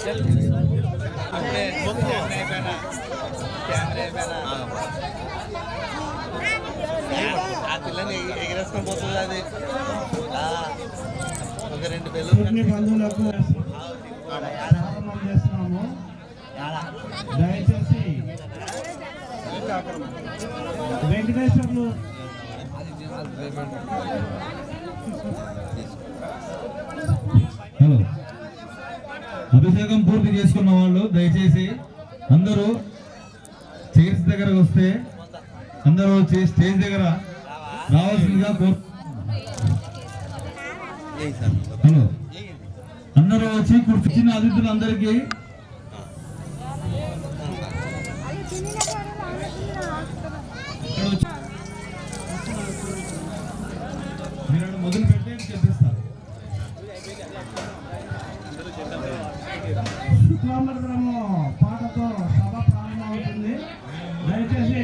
जल्दी వెంకటేశ్వర్లు అభిషేకం పూర్తి చేసుకున్న వాళ్ళు దయచేసి అందరూ చైర్స్ దగ్గర వస్తే అందరూ వచ్చి స్టేజ్ దగ్గర రావాల్సిందిగా హలో అందరూ వచ్చి కూర్చున్న అతిథులందరికీ మీరు మొదలు పెట్టి చెప్పిస్తారు. శుక్లాంబరము పాటతో సభ ప్రారంభమవుతుంది. దయచేసి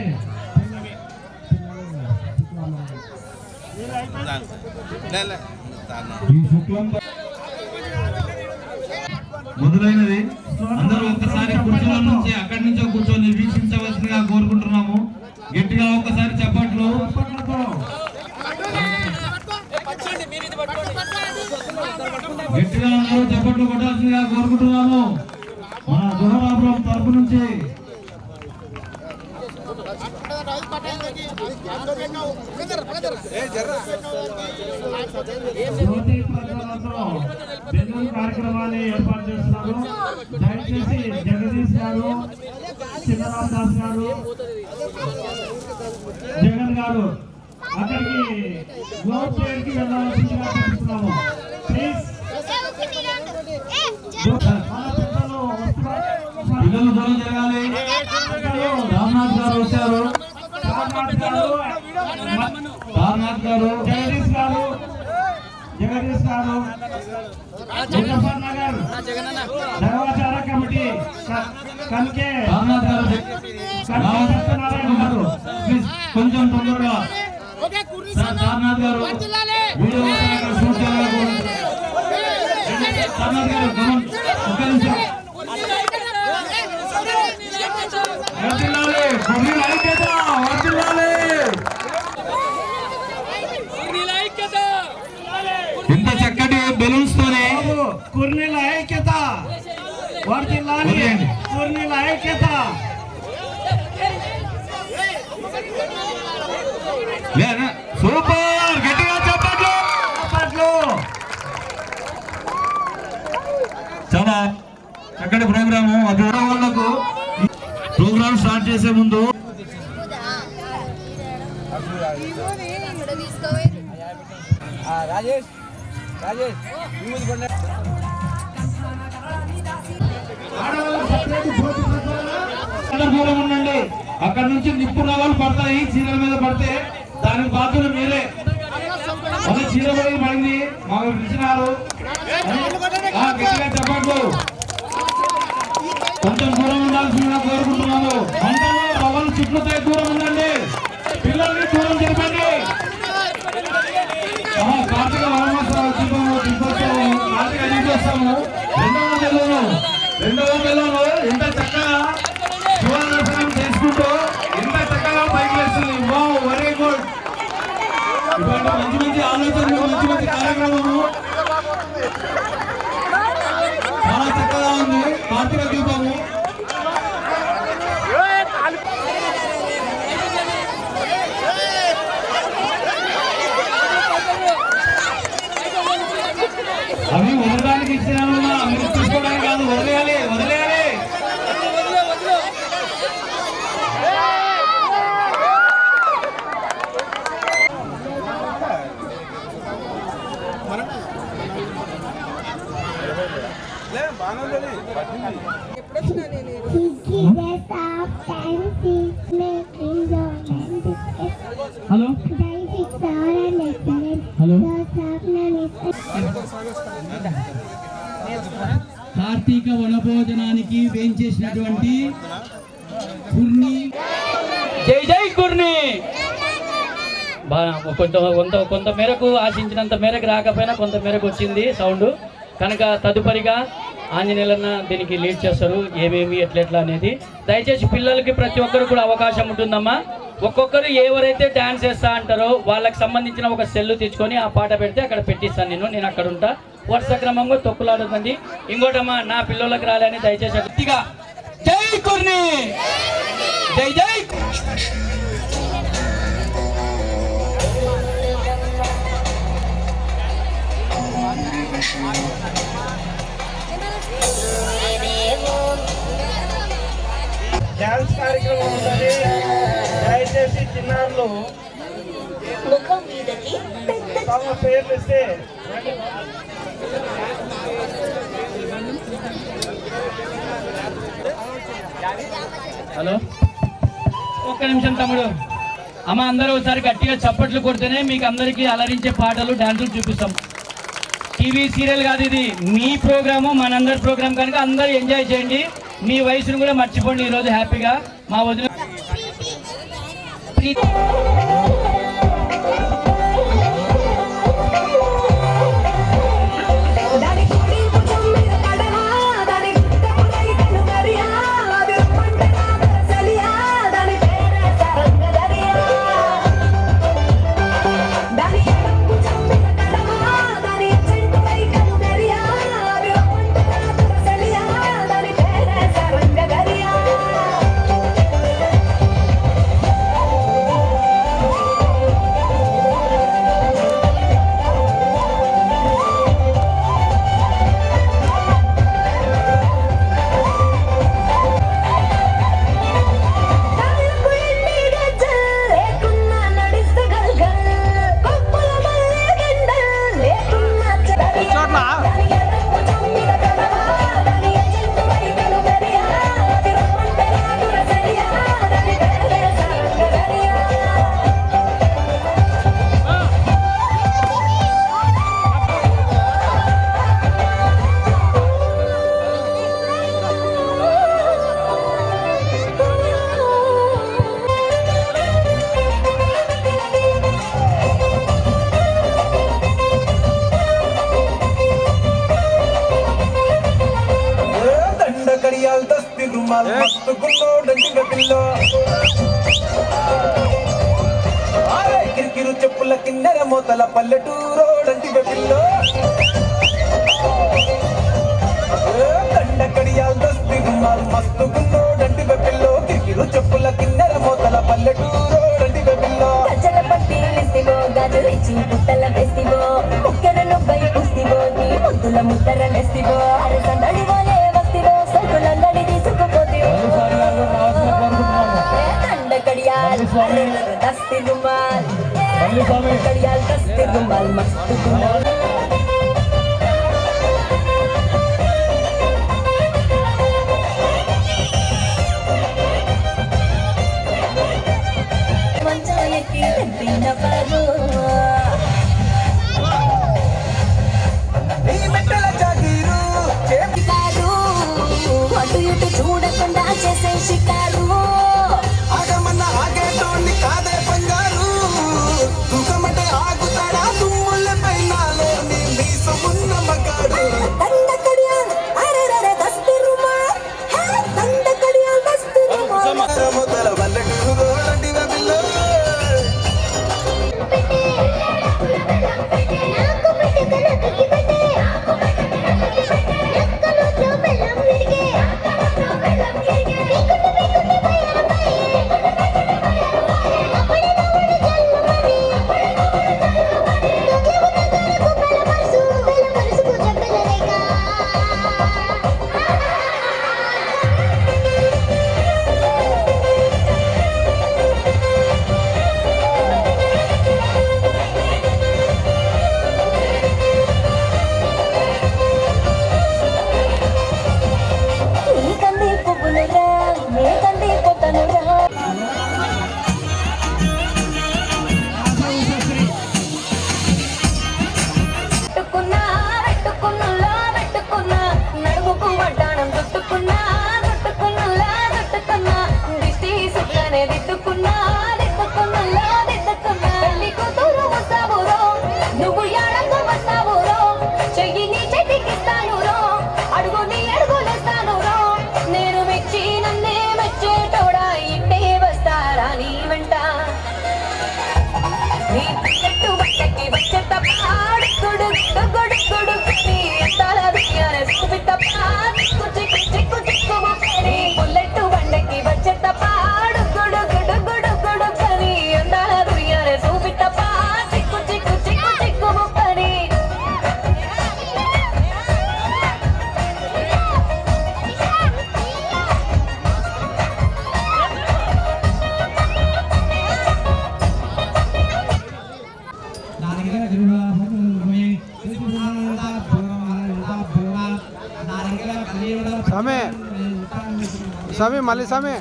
ఈ శుక్లాంబ మొదలైనది అందరూ ఒక్కసారి కుర్చీల నుంచి అక్కడి నుంచో కూర్చొని వీక్షించవలసిందిగా కోరుకుంటున్నాము. గట్టిగా ఒక్కసారి చప్పట్లు గట్టిగా అందరూ చప్పట్లు కొట్టాల్సిందిగా కోరుకుంటున్నాము. మన దొరబాబురం తరపు నుంచి కార్యక్రమాన్ని ఏర్పాటు చేస్తున్నారు. దయచేసి జగదీష్ గారు, చిన్నరామ్ దాస్ గారు, జగన్ గారు అక్కడికి గ్లోబ్ ప్లేయర్కి వెళ్ళాల్సిందిగా చూపిస్తున్నాము. ప్లీజ్ పిల్లలు దూరం జరగాలి. రామ్నాథ్ గారు వచ్చారు. రామ్నాథ్ గారు, జగదీష్ గారు, ముజఫర్నగర్ ధర్మాచార కమిటీ కల్కే రామ్నాథ్ గారు, సత్యనారాయణ గారు కొంచెం తొందరగా రామ్నాథ్ గారు వీడియో షూట్ చేయాలి. రామ్నాథ్ గారు ఒక్క నిమిషం వర్ధిల్లాలి, వర్ధిల్లాలి. కుర్నీల ఐక్యత వర్ధిల్లాలి, కుర్నీల ఐక్యత. సూపర్, గట్టిగా చెప్పట్లు. చాలా చక్కటి ప్రోగ్రాము. అది వాళ్ళకు ప్రోగ్రామ్ స్టార్ట్ చేసే ముందు దూరం ఉండండి. అక్కడ నుంచి నిప్పు నవాలు పడతాయి, చీరల మీద పడితే దానికి బాధ్యులు మీరే. అది చీర పడింది, మాకు పిలిచినారు, గట్టిగా చెప్పట్లు. కొంచెం దూరం ఉండాల్సిందిగా కోరుకుంటున్నాము. మంటలు పవన్ చుట్లతో దూరం ఉండండి, పిల్లల్ని దూరం చెప్పండి. కార్తీక వనమాసాలు కార్తీక చూపిస్తాము. రెండవ నెలలో ఎంత చక్కగా శివదర్శనం చేసుకుంటూ ఎంత చక్కగా పైకి వేస్తుంది. Very good. ఇటువంటి మంచి మంచి ఆలోచనలు, మంచి మంచి కార్యక్రమము చాలా చక్కగా ఉంది. కార్తీక దీపము అవి వదలడానికి ఇచ్చినాను, మీరు తీసుకోవడానికి కాదు, వదిలేయాలి వదిలేయాలి. హలో హలో, కార్తీక వనభోజనానికి వేంచేసినటువంటి కుర్ని, జై జై కుర్ని. కొంత మేరకు ఆశించినంత మేరకు రాకపోయినా కొంత మేరకు వచ్చింది సౌండ్ కనుక తదుపరిగా ఆంజనేయులన్న దీనికి లీడ్ చేస్తారు, ఏమేమి ఎట్లెట్లా అనేది. దయచేసి పిల్లలకి ప్రతి ఒక్కరు కూడా అవకాశం ఉంటుందమ్మా. ఒక్కొక్కరు ఎవరైతే డాన్స్ చేస్తా అంటారో వాళ్ళకి సంబంధించిన ఒక సెల్లు తెచ్చుకొని ఆ పాట పెడితే అక్కడ పెట్టిస్తాను. నేను అక్కడ ఉంటా. వరుస క్రమంగా తొక్కులాడుతుంది. ఇంకోటమ్మా, నా పిల్లలకు రాలని దయచేసి గట్టిగా జై కుర్ని, జై జై. డాన్స్ కార్యక్రమం ఉందని దయచేసి చిన్నారులు తమ పేర్లు ఇస్తే హలో, ఒక్క నిమిషం తమ్ముడు. అమ్మ అందరూ ఒకసారి గట్టిగా చప్పట్లు కొడితేనే మీకు అందరికీ అలరించే పాటలు డాన్సులు చూపిస్తాం. టీవీ సీరియల్ కాదు ఇది, మీ ప్రోగ్రాము, మనందరి ప్రోగ్రామ్ కనుక అందరూ ఎంజాయ్ చేయండి. మీ వయసును కూడా మర్చిపోండి ఈరోజు హ్యాపీగా. మా వదిన मस्त गुल्लो पिल्लो కిరికిరు చెప్పుల కిన్నెర మోతల పల్లెటూరో డంటి పిల్లో దుమాల్ మస్తు గున్నోడంటి పిల్లో కిరికిరు చెప్పుల కిన్నెర మోతల పల్లెటూరు రండి పిల్లో గజల పట్టిలిస్తివో గాజులు ఇచ్చి పుట్టల వేస్తివో ముక్కెరలు బై పుస్తివో నీ ముద్దుల ముద్దరలేస్తివో అరసందడి వాళ్ళే వస్తివో సరుకులందడి తీసుకుపోతివో దండ కడియాల్ దస్తి దుమాల్ కడియాల్ దస్తి దుమాల్ మస్తు గున్నోడు అటు ఇటు చూడకుండా చేసే షికారు ఆగమన్న ఆగేటోని కాదే బంగారు దుఃఖమంటే ఆగుతాడా తుమ్ములపై నాలోని మీసమున్న మగాడు దండ కడియాల్ అరెరెరె దస్తి రుమాల్ దండ కడియాల్ దస్తి రుమాల్ మొదల పల్లెటూరు రండి పిల్లో Sami, mali Sami.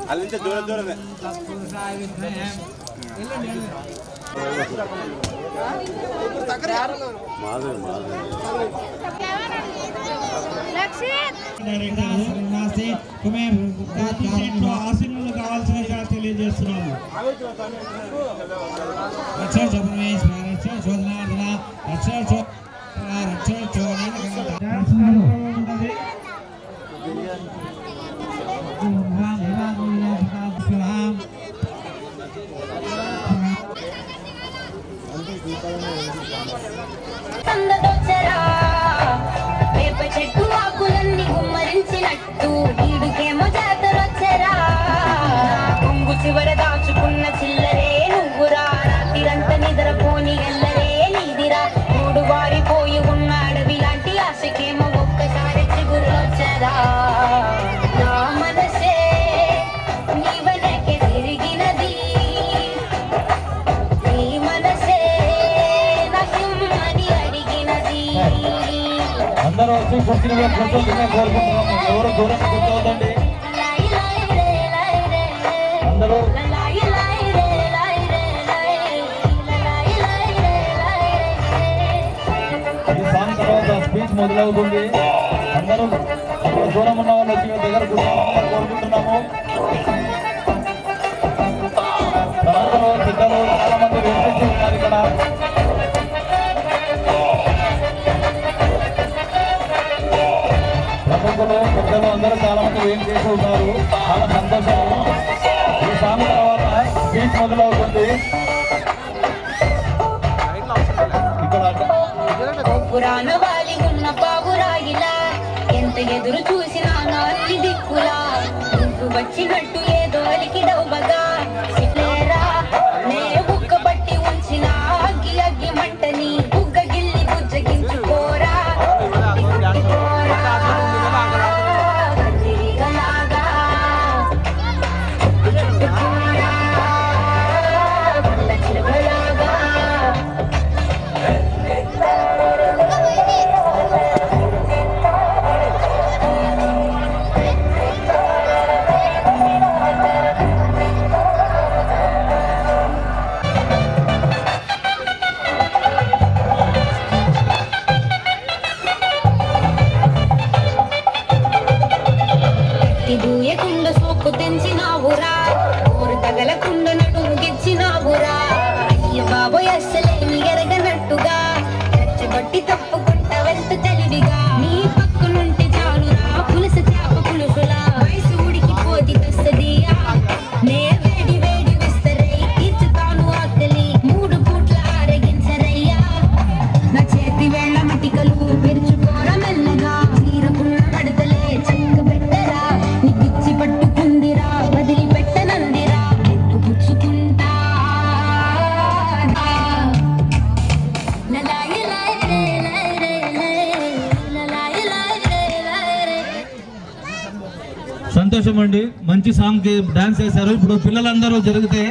ಅಲ್ಲಿಂದ ದೂರ ದೂರನೇ ఆశీనులు కావాల్సిన తెలియజేస్తున్నాము. డాన్స్ కార్యక్రమం ఉంటుంది. సందదొచ్చరా వేప చెట్టు ఆకులన్నీ గుమ్మరించినట్టు వీడుకేమో జాతరొచ్చరా కొంగు చివర దాచుకున్న చిల్లరే నువ్వురా రాత్రిరంతా నిద్రపోని ఎల్లరే నీదిరా మూడు వారిపోయి ఉన్న అడవి లాంటి ఆశకేమో ఒక్కసారి చిగురులొచ్చరా నా మనసే నీ వెనకే తిరిగినది నీ మనసే నాకిమ్మని అడిగినది అందరూ వచ్చి కుర్చీల మీద కూర్చోవాలని కోరుకుంటున్నాము. ఎవరు దూరం కూర్చోవద్దండి. అందరూ ఈ సాంగ్ తర్వాత స్పీచ్ మొదలవుతుంది. అందరూ అక్కడ దూరం ఉన్న వాళ్ళు వచ్చి మీ దగ్గర కూర్చోవాలని కోరుకుంటున్నాము. తల్లులు బిడ్డలు చాలా మంది వెయిట్ ఉన్నారు ఇక్కడ. ప్రముఖులు పెద్దలు అందరూ చాలా మంది వెయిట్ చేసి ఉన్నారు. చాలా సంతోషము. ఈ సాంగ్ తర్వాత స్పీచ్ మొదలవుతుంది. పురాణ వాలి ఉన్న బాబురాయిలా ఎంత ఎదురు చూసినా నాటి దిక్కులా నువ్వు వచ్చినట్టు ఏదో అలికి డౌబగా సిట్లేరా నే బుక్క బట్టి ఉంచిన అగ్గి అగ్గి మంటని బుగ్గ గిల్లి బుజ్జగించుకోరా గంజిరిగలాగా చుట్టుకోరా చిలుకలాగా దూయకుండా సోకు తెంచినావురా ఊరు తగలకుండా నడుము గెచ్చినావురా అయ్య బాబోయ్ అస్సలేమి ఎరగనట్టుగా రెచ్చగొట్టి తప్పుకుంటా వెళ్త తెలివిగా నీ పక్కనుంటే చాలురా పులుస చేప పులుసులా వయసు ఉడికి పోతి కస్తదియా నే వేడి వేడి విస్తరై తీర్చుతాను ఆకలి మూడు పూట్ల ఆరగించరయ్యా నా చేతి వేళ్ళ మటికలు పెరుచుకోర మెల్లగా తీరకున్న పడతలే చెక్క పెట్టరా నీకిచ్చి పట్టుకుందిరా వదిలి పెట్టనందిరా ఎత్తు పుచ్చుకుంటా లలాయి లాయి రే లాయి రే లాయి లలాయి లాయి రే లాయి రే. సంతోషం అండి. మంచి సాంగ్ కి డాన్స్ చేశారు. ఇప్పుడు పిల్లలందరూ జరిగితే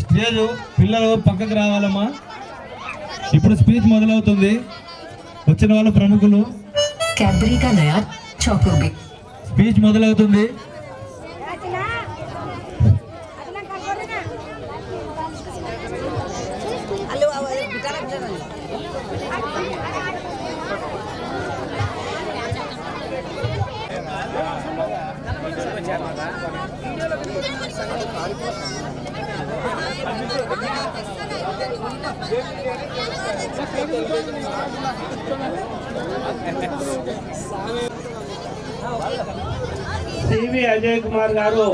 స్టేజ్ పిల్లలు పక్కకి రావాలమ్మా. ఇప్పుడు స్పీచ్ మొదలవుతుంది. వచ్చిన వాళ్ళు ప్రముఖులు. कैडबरी का नया चॉकोबिक స్పీచ్ మొదలవుతుంది. సివి అజయ్ కుమార్ గారు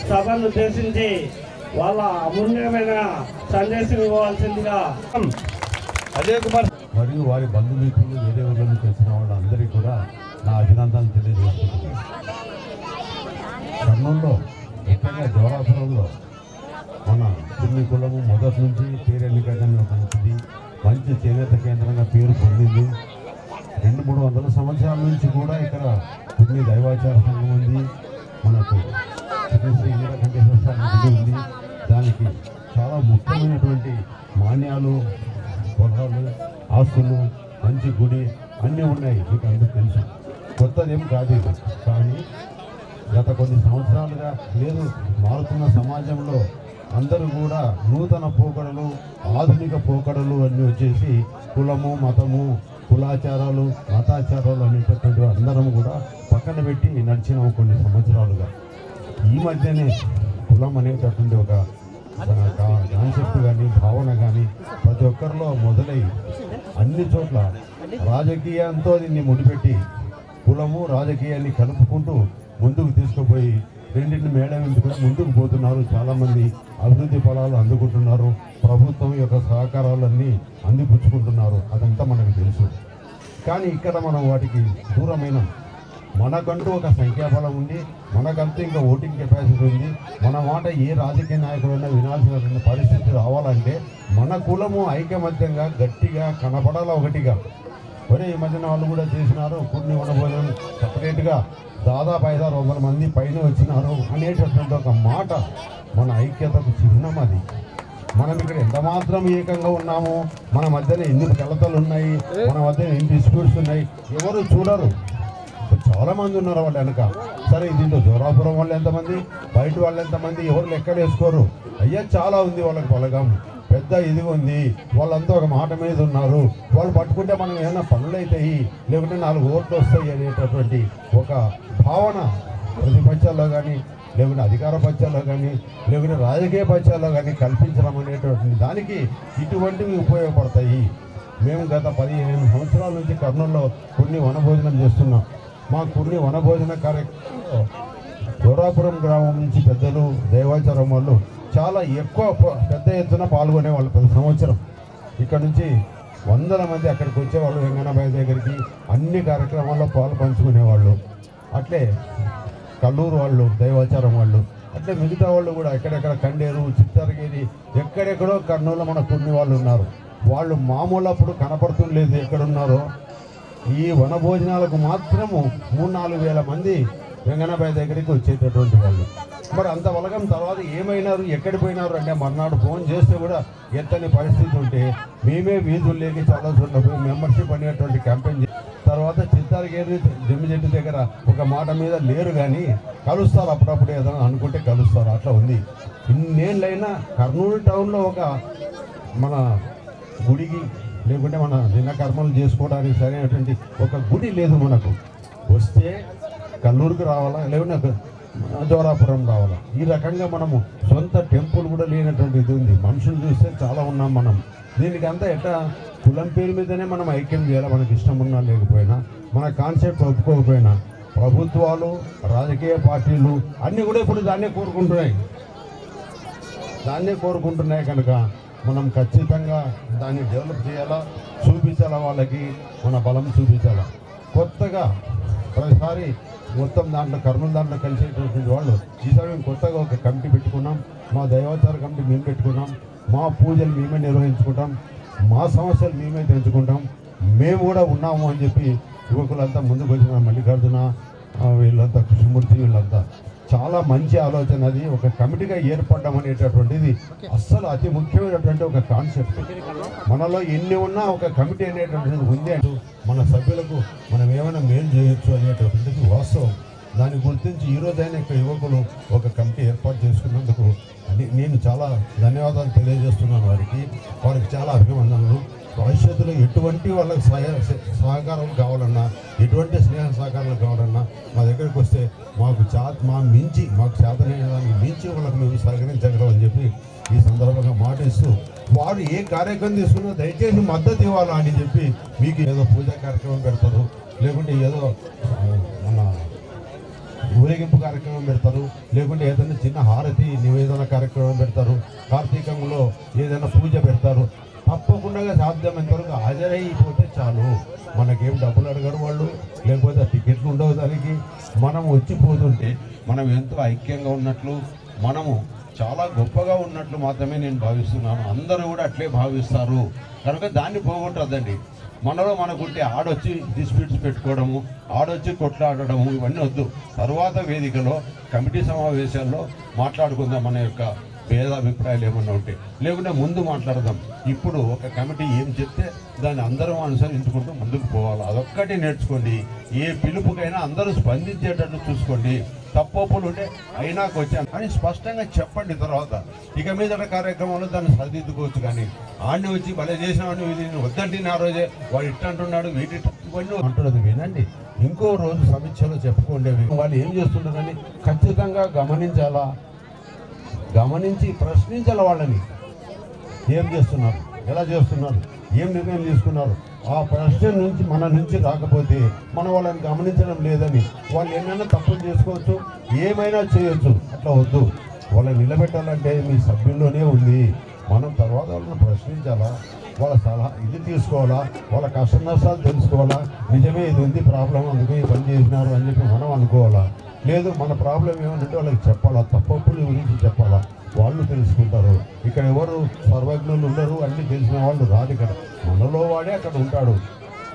సభను ఉద్దేశించి వాళ్ళ అమూల్యమైన సందేశం ఇవ్వవలసిందిగా అజయ్ కుమార్ మరియు వారి బంధుమిత్రులు వేరే ఊళ్ళ నుంచి వచ్చిన వాళ్ళందరికీ కూడా నా అభినందనలు తెలియజేస్తున్నాను. కర్నూలులో ముఖ్యంగా జోరాపురంలో మన పిల్లి కులము మొదటి నుంచి పేరెన్నికగానే మంచిది, మంచి చేనేత కేంద్రంగా పేరు పొందింది. 200-300 సంవత్సరాల నుంచి కూడా ఇక్కడ కొన్ని దైవాచార సంఘం ఉంది. మనకు శ్రీ నీలకంఠేశ్వర స్వామి గుడి ఉంది. దానికి చాలా ముఖ్యమైనటువంటి మాన్యాలు, పొలాలు, ఆస్తులు, మంచి గుడి అన్నీ ఉన్నాయి. మీకు అందరికీ తెలుసు, కొత్తదేం కాదు ఇది. కానీ గత కొన్ని సంవత్సరాలుగా లేదు మారుతున్న సమాజంలో అందరూ కూడా నూతన పోకడలు, ఆధునిక పోకడలు అన్నీ వచ్చేసి కులము, మతము, కులాచారాలు, మతాచారాలు అనేటటువంటి అందరం కూడా పక్కన పెట్టి నడిచినాము కొన్ని సంవత్సరాలుగా. ఈ మధ్యనే కులం అనేటటువంటి ఒక కాన్సెప్ట్ కానీ భావన కానీ ప్రతి ఒక్కరిలో మొదలై అన్ని చోట్ల రాజకీయంతో దీన్ని ముడిపెట్టి కులము రాజకీయాన్ని కలుపుకుంటూ ముందుకు తీసుకుపోయి రెండింటిని మేళవించుకుని ముందుకు పోతున్నారు. చాలామంది అభివృద్ధి ఫలాలు అందుకుంటున్నారు. ప్రభుత్వం యొక్క సహకారాలన్నీ అందిపుచ్చుకుంటున్నారు. అదంతా మనకు తెలుసు. కానీ ఇక్కడ మనం వాటికి దూరమైన మనకంటూ ఒక సంఖ్యాబలం ఉంది, మనకంటూ ఇంకా ఓటింగ్ కెపాసిటీ ఉంది. మన మాట ఏ రాజకీయ నాయకుడైనా వినాల్సిన పరిస్థితి రావాలంటే మన కులము ఐకమత్యంగా గట్టిగా కనపడాల ఒకటిగా. మరి ఈ మధ్యన వాళ్ళు కూడా చేసినారు కొన్ని వనభోజనం సపరేట్గా దాదాపు 500-600 మంది పైన వచ్చినారు అనేటటువంటి ఒక మాట మన ఐక్యతకు చిహ్నం. అది మనం ఇక్కడ ఎంత మాత్రం ఏకంగా ఉన్నాము, మన మధ్యన ఎన్ని కలతలు ఉన్నాయి, మన మధ్యన ఎన్ని డిస్ప్యూట్స్ ఉన్నాయి ఎవరు చూడరు. చాలా మంది ఉన్నారు వాళ్ళు వెనక. సరే దీంట్లో జోరాపురం వాళ్ళు ఎంతమంది, బయట వాళ్ళు ఎంతమంది, ఎవరు లెక్కలు వేసుకోరు. అయ్యా చాలా ఉంది వాళ్ళకి బలగం, పెద్ద ఇది ఉంది, వాళ్ళంతా ఒక మాట మీద ఉన్నారు. వాళ్ళు పట్టుకుంటే మనం ఏమైనా పనులు అవుతాయి, లేకుంటే 4 ఓట్లు వస్తాయి అనేటటువంటి ఒక భావన ప్రతిపక్షాల్లో కానీ, లేకుంటే అధికార పక్షాల్లో కానీ, లేకుంటే రాజకీయ పక్షాల్లో కానీ కల్పించడం అనేటటువంటి దానికి ఇటువంటివి ఉపయోగపడతాయి. మేము గత 15 సంవత్సరాల నుంచి కర్నూలులో కొన్ని వనభోజనం చేస్తున్నాం. మా కొన్ని వనభోజన కార్యక్రమంలో జోరాపురం గ్రామం నుంచి పెద్దలు దైవాచారం వాళ్ళు చాలా ఎక్కువ పెద్ద ఎత్తున పాల్గొనేవాళ్ళు. ప్రతి సంవత్సరం ఇక్కడ నుంచి 100 మంది అక్కడికి వచ్చేవాళ్ళు. వెంగన్నబాయి దగ్గరికి అన్ని కార్యక్రమాల్లో పాలు పంచుకునేవాళ్ళు. అట్లే కల్లూరు వాళ్ళు, దైవాచారం వాళ్ళు, అట్లే మిగతా వాళ్ళు కూడా ఎక్కడెక్కడ కండేరు, చిత్తరగిరి, ఎక్కడెక్కడో కర్నూలులో మన కొన్ని వాళ్ళు ఉన్నారు. వాళ్ళు మామూలు అప్పుడు కనపడుతుండలేదు ఎక్కడున్నారో. ఈ వనభోజనాలకు మాత్రము 3-4 వేల మంది వెంగన్నబాయి దగ్గరికి వచ్చేటటువంటి వాళ్ళు. మరి అంత బలగం తర్వాత ఏమైనారు, ఎక్కడికి పోయినారు అంటే మర్నాడు ఫోన్ చేస్తే కూడా ఎత్తని పరిస్థితి ఉంటే మేమే వీధుల్లోకి చాలా చోట్ల పోయి మెంబర్షిప్ అనేటువంటి క్యాంపెయిన్ తర్వాత చిత్తారగిరి జమ్మిచెట్టు దగ్గర ఒక మాట మీద లేరు కానీ కలుస్తారు అప్పుడప్పుడు ఏదైనా అనుకుంటే కలుస్తారు. అట్లా ఉంది. ఇన్నేళ్ళైనా కర్నూలు టౌన్లో ఒక మన గుడికి లేకుంటే మన దిన కర్మలు చేసుకోవడానికి సరైనటువంటి ఒక గుడి లేదు మనకు. వస్తే కల్లూరుకు రావాలా, లేకుంటే జోరాపురం రావాలా. ఈ రకంగా మనము సొంత టెంపుల్ కూడా లేనటువంటి ఇది ఉంది. మనుషులు చూస్తే చాలా ఉన్నాం మనం. దీనికి అంతా ఎట్లా కులం పేరు మీదనే మనం ఐక్యం చేయాలి. మనకి ఇష్టం ఉన్నా లేకపోయినా, మన కాన్సెప్ట్ ఒప్పుకోకపోయినా ప్రభుత్వాలు, రాజకీయ పార్టీలు అన్నీ కూడా ఇప్పుడు దాన్నే కోరుకుంటున్నాయి కనుక మనం ఖచ్చితంగా దాన్ని డెవలప్ చేయాలా, చూపించాలా, వాళ్ళకి మన బలం చూపించాలా. కొత్తగా ప్రతిసారి మొత్తం దాంట్లో కర్నూలు దాంట్లో కలిసేటటువంటి వాళ్ళు ఈసారి మేము కొత్తగా ఒక కమిటీ పెట్టుకున్నాం. మా దైవాచార కమిటీ మేము పెట్టుకున్నాం. మా పూజలు మేమే నిర్వహించుకుంటాం, మా సమస్యలు మేమే తెంచుకుంటాం, మేము కూడా ఉన్నాము అని చెప్పి యువకులంతా ముందుకు వచ్చిన మల్లికార్జున వీళ్ళంతా, కృష్ణమూర్తి వీళ్ళంతా చాలా మంచి ఆలోచన. అది ఒక కమిటీగా ఏర్పడడం అనేటటువంటిది అస్సలు అతి ముఖ్యమైనటువంటి ఒక కాన్సెప్ట్. మనలో ఎన్ని ఉన్నా ఒక కమిటీ అనేటటువంటిది ఉంది అంటూ మన సభ్యులకు మనం ఏమైనా మేలు చేయొచ్చు అనేటటువంటిది వాస్తవం. దాన్ని గుర్తించి ఈరోజైనా ఇక్కడ యువకులు ఒక కమిటీ ఏర్పాటు చేసుకున్నందుకు నేను చాలా ధన్యవాదాలు తెలియజేస్తున్నాను. వారికి చాలా అభినందనలు. భవిష్యత్తులో ఎటువంటి వాళ్ళకి సహకారం కావాలన్నా, ఎటువంటి స్నేహ సహకారాలు కావాలన్నా మా దగ్గరికి వస్తే మాకు చేతనైన దానికి మించి వాళ్ళకి మేము సహకరించగలం అని చెప్పి ఈ సందర్భంగా మాటిస్తూ, వారు ఏ కార్యక్రమం తీసుకున్నా దయచేసి మద్దతు ఇవ్వాలా అని చెప్పి, మీకు ఏదో పూజా కార్యక్రమం పెడతారు, లేకుంటే ఏదో మన ఊరేగింపు కార్యక్రమం పెడతారు, లేకుంటే ఏదైనా చిన్న హారతి నివేదన కార్యక్రమం పెడతారు, కార్తీకంలో ఏదైనా పూజ పెడతారు. తప్పకుండా సాధ్యమైనంత వరకు హాజరైపోతే చాలు. మనకేం డబ్బులు అడగరు వాళ్ళు, లేకపోతే టికెట్లు ఉండవు దానికి. మనం వచ్చిపోతుంటే మనం ఎంతో ఐక్యంగా ఉన్నట్లు, మనము చాలా గొప్పగా ఉన్నట్లు మాత్రమే నేను భావిస్తున్నాను. అందరూ కూడా అట్లే భావిస్తారు కనుక దాన్ని పోగొట్టద్దండి. మనలో మనకుంటే ఆడొచ్చి డిస్ప్యూట్స్ పెట్టుకోవడము, ఆడొచ్చి కొట్లాడడము ఇవన్నీ వద్దు. తరువాత వేదికలో కమిటీ సమావేశాల్లో మాట్లాడుకుందాం మన యొక్క భేదాభిప్రాయాలు ఏమన్నా ఉంటే, లేకుంటే ముందు మాట్లాడదాం. ఇప్పుడు ఒక కమిటీ ఏం చెప్తే దాన్ని అందరం అనుసరించుకుంటూ ముందుకు పోవాలి. అదొక్కటి నేర్చుకోండి. ఏ పిలుపుకైనా అందరూ స్పందించేటట్టు చూసుకోండి. తప్పులు ఉంటే అయినాకు వచ్చాను అని స్పష్టంగా చెప్పండి. తర్వాత ఇక మీద కార్యక్రమంలో దాన్ని సరిదిద్దుకోవచ్చు. కానీ ఆడిని వచ్చి భలే చేసినామని నేను వద్దంటే ఆ రోజే వాడు ఇట్టంటున్నాడు వీటి ఇవన్నీ అంటున్నది వినండి. ఇంకో రోజు సమీక్షలో చెప్పుకోండి. వాళ్ళు ఏం చేస్తుంటారని ఖచ్చితంగా గమనించాలా. గమనించి ప్రశ్నించాలి వాళ్ళని. ఏం చేస్తున్నారు, ఎలా చేస్తున్నారు, ఏం నిర్ణయం తీసుకున్నారు, ఆ ప్రశ్న నుంచి మన నుంచి రాకపోతే మనం వాళ్ళని గమనించడం లేదని, వాళ్ళు ఎన్నైనా తప్పులు చేసుకోవచ్చు, ఏమైనా చేయొచ్చు. అట్లా వద్దు. వాళ్ళని నిలబెట్టాలంటే మీ సభ్యుల్లోనే ఉంది. మనం తర్వాత వాళ్ళని ప్రశ్నించాలా, వాళ్ళ సలహా ఇది తీసుకోవాలా, వాళ్ళ కష్ట నష్టాలు తెలుసుకోవాలా. నిజమే ఇది ఉంది ప్రాబ్లం, అందుకే ఈ పని చేసినారు అని చెప్పి మనం అనుకోవాలా. లేదు మన ప్రాబ్లం ఏమంటే వాళ్ళకి చెప్పాలా, తప్పుల గురించి చెప్పాలా, వాళ్ళు తెలుసుకుంటారు. ఇక్కడ ఎవరు సర్వజ్ఞులు ఉండరు, అన్నీ తెలిసిన వాళ్ళు రాదు. ఇక్కడ మనలో వాడే అక్కడ ఉంటాడు,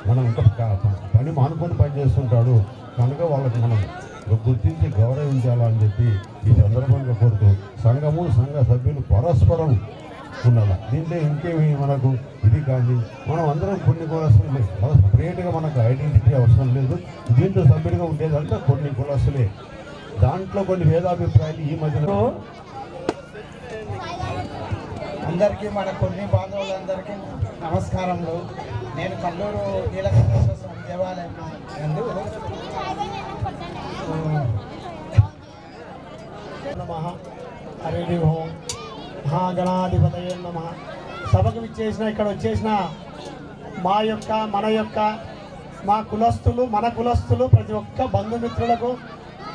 మనం ఇంకా పని మానుకొని పని చేస్తుంటాడు. కనుక వాళ్ళకి మనం గుర్తించి గౌరవించాలని చెప్పి ఈ సందర్భంగా కోరుతూ సంఘము సంఘ సభ్యులు పరస్పరం ఉండాలి. దీంట్లో ఇంకేమి మనకు ఇది కానీ మనం అందరం కొన్ని కులస్తులే, సపరేట్గా మనకు ఐడెంటిటీ అవసరం లేదు. దీంట్లో సభ్యుడిగా ఉండేదంటే కొన్ని కులస్తులే, దాంట్లో కొన్ని భేదాభిప్రాయాలు ఈ మధ్యలో. అందరికీ మన కొన్ని బాంధవులందరికీ నమస్కారములు. నేను కల్లూరు నీలకంఠేశ్వర స్వామి దేవాలయం నందు నమః హరి ఓం మహాగణాధిపతయే నమః. సభకు విచ్చేసిన ఇక్కడ వచ్చేసిన మన యొక్క మా కులస్తులు, మన కులస్తులు, ప్రతి ఒక్క బంధుమిత్రులకు,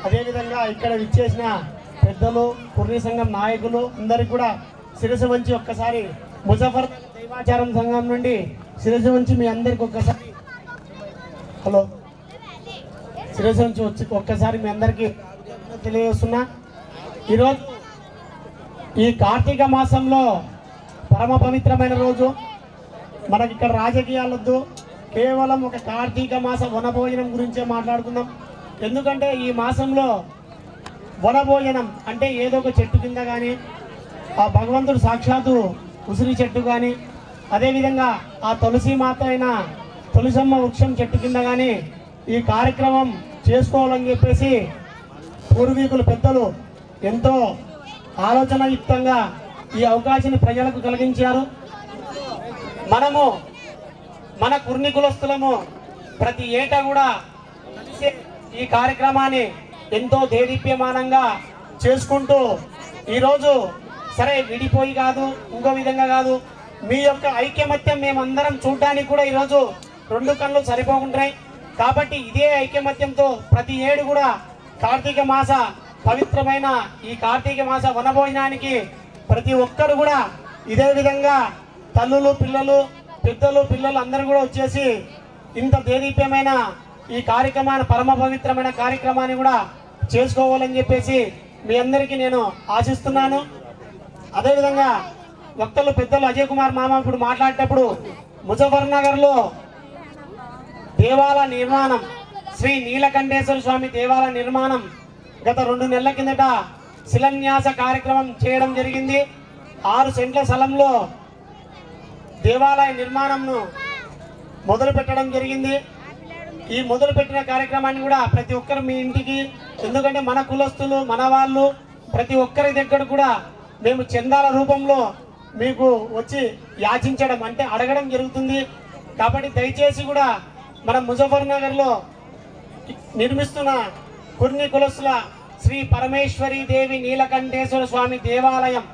అదేవిధంగా ఇక్కడ విచ్చేసిన పెద్దలు, కుర్రీ సంఘం నాయకులు అందరికీ కూడా శిరస్సు వంచి ఒక్కసారి ముజఫర్ దైవాచారం సంఘం నుండి శిరస్సు వంచి మీ అందరికి ఒక్కసారి శిరస్సు వంచి వచ్చి ఒక్కసారి మీ అందరికీ తెలియజేస్తున్నా. ఈరోజు ఈ కార్తీక మాసంలో పరమ పవిత్రమైన రోజు. మనకి ఇక్కడ రాజకీయాలొద్దు, కేవలం ఒక కార్తీక మాస వనభోజనం గురించే మాట్లాడుకుందాం. ఎందుకంటే ఈ మాసంలో వనభోజనం అంటే ఏదో ఒక చెట్టు కింద కానీ, ఆ భగవంతుడు సాక్షాత్తు ఉసిరి చెట్టు కానీ, అదేవిధంగా ఆ తులసి మాత అయిన తులసమ్మ వృక్షం చెట్టు కింద కానీ ఈ కార్యక్రమం చేసుకోవాలని చెప్పేసి పూర్వీకులు పెద్దలు ఎంతో ఆలోచనయుక్తంగా ఈ అవకాశాన్ని ప్రజలకు కలిగించారు. మనము మన కుర్ని కులస్తులము ప్రతి ఏటా కూడా కలిసి ఈ కార్యక్రమాన్ని ఎంతో దేదీప్యమానంగా చేసుకుంటూ ఈరోజు సరే విడిపోయి కాదు, ఇంకో విధంగా కాదు, మీ యొక్క ఐకమత్యం మేమందరం చూడడానికి కూడా ఈరోజు రెండు కళ్ళు సరిపోకుంటున్నాయి. కాబట్టి ఇదే ఐకమత్యంతో ప్రతి ఏడు కూడా కార్తీక మాస పవిత్రమైన ఈ కార్తీక మాస వనభోజనానికి ప్రతి ఒక్కరు కూడా ఇదే విధంగా తల్లులు, పిల్లలు, పెద్దలు, పిల్లలు అందరూ కూడా వచ్చేసి ఇంత దేదీప్యమైన ఈ కార్యక్రమాన్ని, పరమ పవిత్రమైన కార్యక్రమాన్ని కూడా చేసుకోవాలని చెప్పేసి మీ అందరికీ నేను ఆశిస్తున్నాను. అదేవిధంగా వక్తలు పెద్దలు అజయ్ కుమార్ మామ ఇప్పుడు మాట్లాడేటప్పుడు ముజఫర్ నగర్లో దేవాలయ నిర్మాణం, శ్రీ నీలకంఠేశ్వర స్వామి దేవాలయ నిర్మాణం గత 2 నెలల కిందట శిలాన్యాస కార్యక్రమం చేయడం జరిగింది. 6 సెంట్ల స్థలంలో దేవాలయ నిర్మాణంను మొదలు పెట్టడం జరిగింది. ఈ మొదలు పెట్టిన కార్యక్రమాన్ని కూడా ప్రతి ఒక్కరు మీ ఇంటికి, ఎందుకంటే మన కులస్తులు, మన వాళ్ళు ప్రతి ఒక్కరి దగ్గర కూడా మేము చందాల రూపంలో మీకు వచ్చి యాచించడం అంటే అడగడం జరుగుతుంది. కాబట్టి దయచేసి కూడా మన ముజఫర్ నగర్లో నిర్మిస్తున్న కుర్ని కులస్తుల శ్రీ పరమేశ్వరి దేవి నీలకంఠేశ్వర స్వామి దేవాలయం,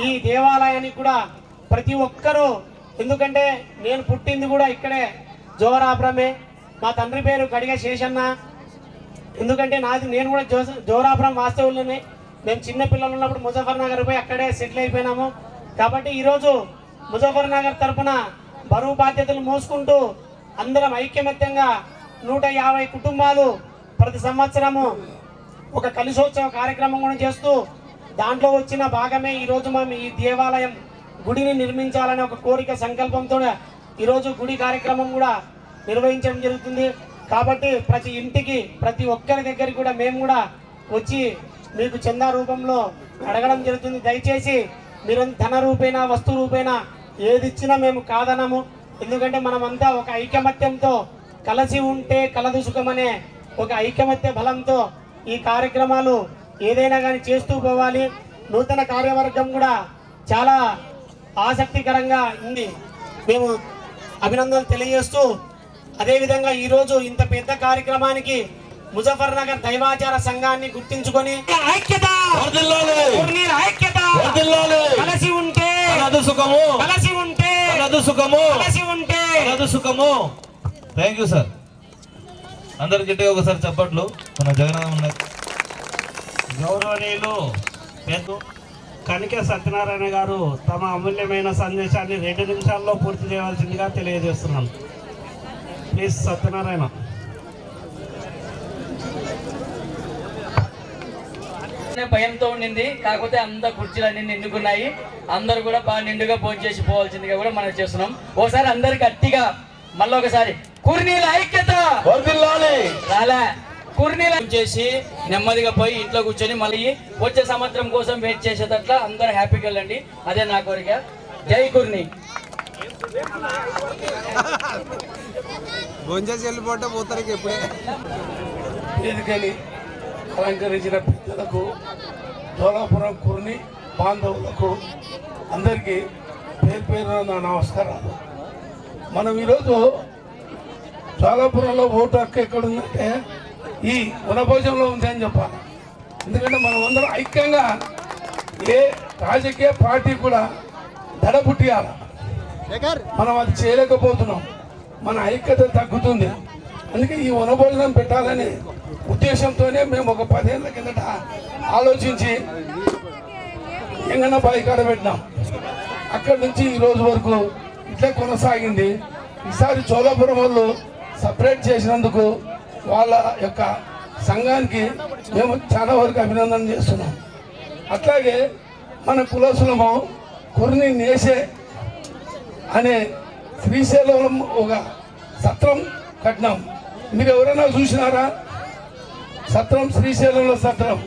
ఈ దేవాలయానికి కూడా ప్రతి ఒక్కరూ, ఎందుకంటే నేను పుట్టింది కూడా ఇక్కడే జోరాపురమే, మా తండ్రి పేరు గడిగ శేషన్న, ఎందుకంటే నేను కూడా జోరాపురం వాస్తవులనే. మేము చిన్న పిల్లలు ఉన్నప్పుడు ముజఫర్ నగర్ పోయి అక్కడే సెటిల్ అయిపోయినాము. కాబట్టి ఈరోజు ముజఫర్ నగర్ తరఫున బరువు బాధ్యతలు మోసుకుంటూ అందరం ఐక్యమత్యంగా 150 కుటుంబాలు ప్రతి సంవత్సరము ఒక కలిసోత్సవ కార్యక్రమం కూడా చేస్తూ దాంట్లో వచ్చిన భాగమే ఈరోజు మేము ఈ దేవాలయం గుడిని నిర్మించాలనే ఒక కోరిక సంకల్పంతో ఈరోజు గుడి కార్యక్రమం కూడా నిర్వహించడం జరుగుతుంది. కాబట్టి ప్రతి ఇంటికి, ప్రతి ఒక్కరి దగ్గరికి కూడా మేము కూడా వచ్చి మీకు చందా రూపంలో అడగడం జరుగుతుంది. దయచేసి మీరు ధన రూపేణ, వస్తు రూపేణ ఏది ఇచ్చినా మేము కాదనము. ఎందుకంటే మనమంతా ఒక ఐకమత్యంతో కలిసి ఉంటే కలదు సుఖమనే ఒక ఐకమత్య బలంతో ఈ కార్యక్రమాలు ఏదైనా కానీ చేస్తూ పోవాలి. నూతన కార్యవర్గం కూడా చాలా ఆసక్తికరంగా ఉంది. మేము అభినందనలు తెలియజేస్తూ, అదేవిధంగా ఈరోజు ఇంత పెద్ద కార్యక్రమానికి ముజఫర్ నగర్ దైవాచార సంఘాన్ని గుర్తించుకొని ఐక్యత ఐక్యత కలిసి ఉంటే సుఖము, కలిసి ఉంటే సుఖము, కలిసి ఉంటే సుఖము. Thank you sir. అందరు గట్టిగా ఒకసారి చప్పట్లు. మన జగన్ గౌరవనీయులు పెద్ద కనిక సత్యనారాయణ గారు తమ అమూల్యమైన సందేశాన్ని 2 నిమిషాల్లో పూర్తి చేయవలసిందిగా తెలియజేస్తున్నాం. ప్లీజ్ సత్యనారాయణ. భయంతో ఉండింది, కాకపోతే అంత కుర్చీలన్నీ నిండుకున్నాయి. అందరూ కూడా బాగా నిండుగా భోజనం చేసి పోవాల్సిందిగా కూడా మనం చేస్తున్నాం. ఓసారి అందరు గట్టిగా మళ్ళీ ఒకసారి కుర్నీల ఐక్యత రాలే కుర్నీల చేసి నెమ్మదిగా పోయి ఇంట్లో కూర్చొని మళ్ళీ వచ్చే సంవత్సరం కోసం వెయిట్ చేసేటట్ల అందరూ హ్యాపీగా వెళ్ళండి. అదే నా కోరిక. జై కుర్ని. వేదికని అలంకరించిన పెద్దలకు, జోలాపురం కుర్ని బాంధవులకు అందరికీ పేరు పేరున నా నమస్కారాలు. మనం ఈరోజు జోలాపురంలో ఓటు హక్కు ఎక్కడుందంటే ఈ వనభోజనంలో ఉంది అని చెప్పాలి. ఎందుకంటే మనం అందరం ఐక్యంగా ఏ రాజకీయ పార్టీ కూడా దడ పుట్టియాలి. మనం అది చేయలేకపోతున్నాం. మన ఐక్యత తగ్గుతుంది. అందుకే ఈ వనభోజనం పెట్టాలనే ఉద్దేశంతోనే మేము ఒక 10 ఏళ్ల కిందట ఆలోచించి ఎంగన్న బాయికాడ పెట్టినాం. అక్కడి నుంచి ఈ రోజు వరకు ఇట్లే కొనసాగింది. ఈసారి చోళాపురం వాళ్ళు సపరేట్ చేసినందుకు వాళ్ళ యొక్క సంఘానికి మేము చాలా వరకు అభినందన చేస్తున్నాం. అట్లాగే మన కులసులము కుర్ని నేసే అనే శ్రీశైలం ఒక సత్రం కట్టినాం. మీరు ఎవరైనా చూసినారా? సత్రం శ్రీశైలంలో సత్రం.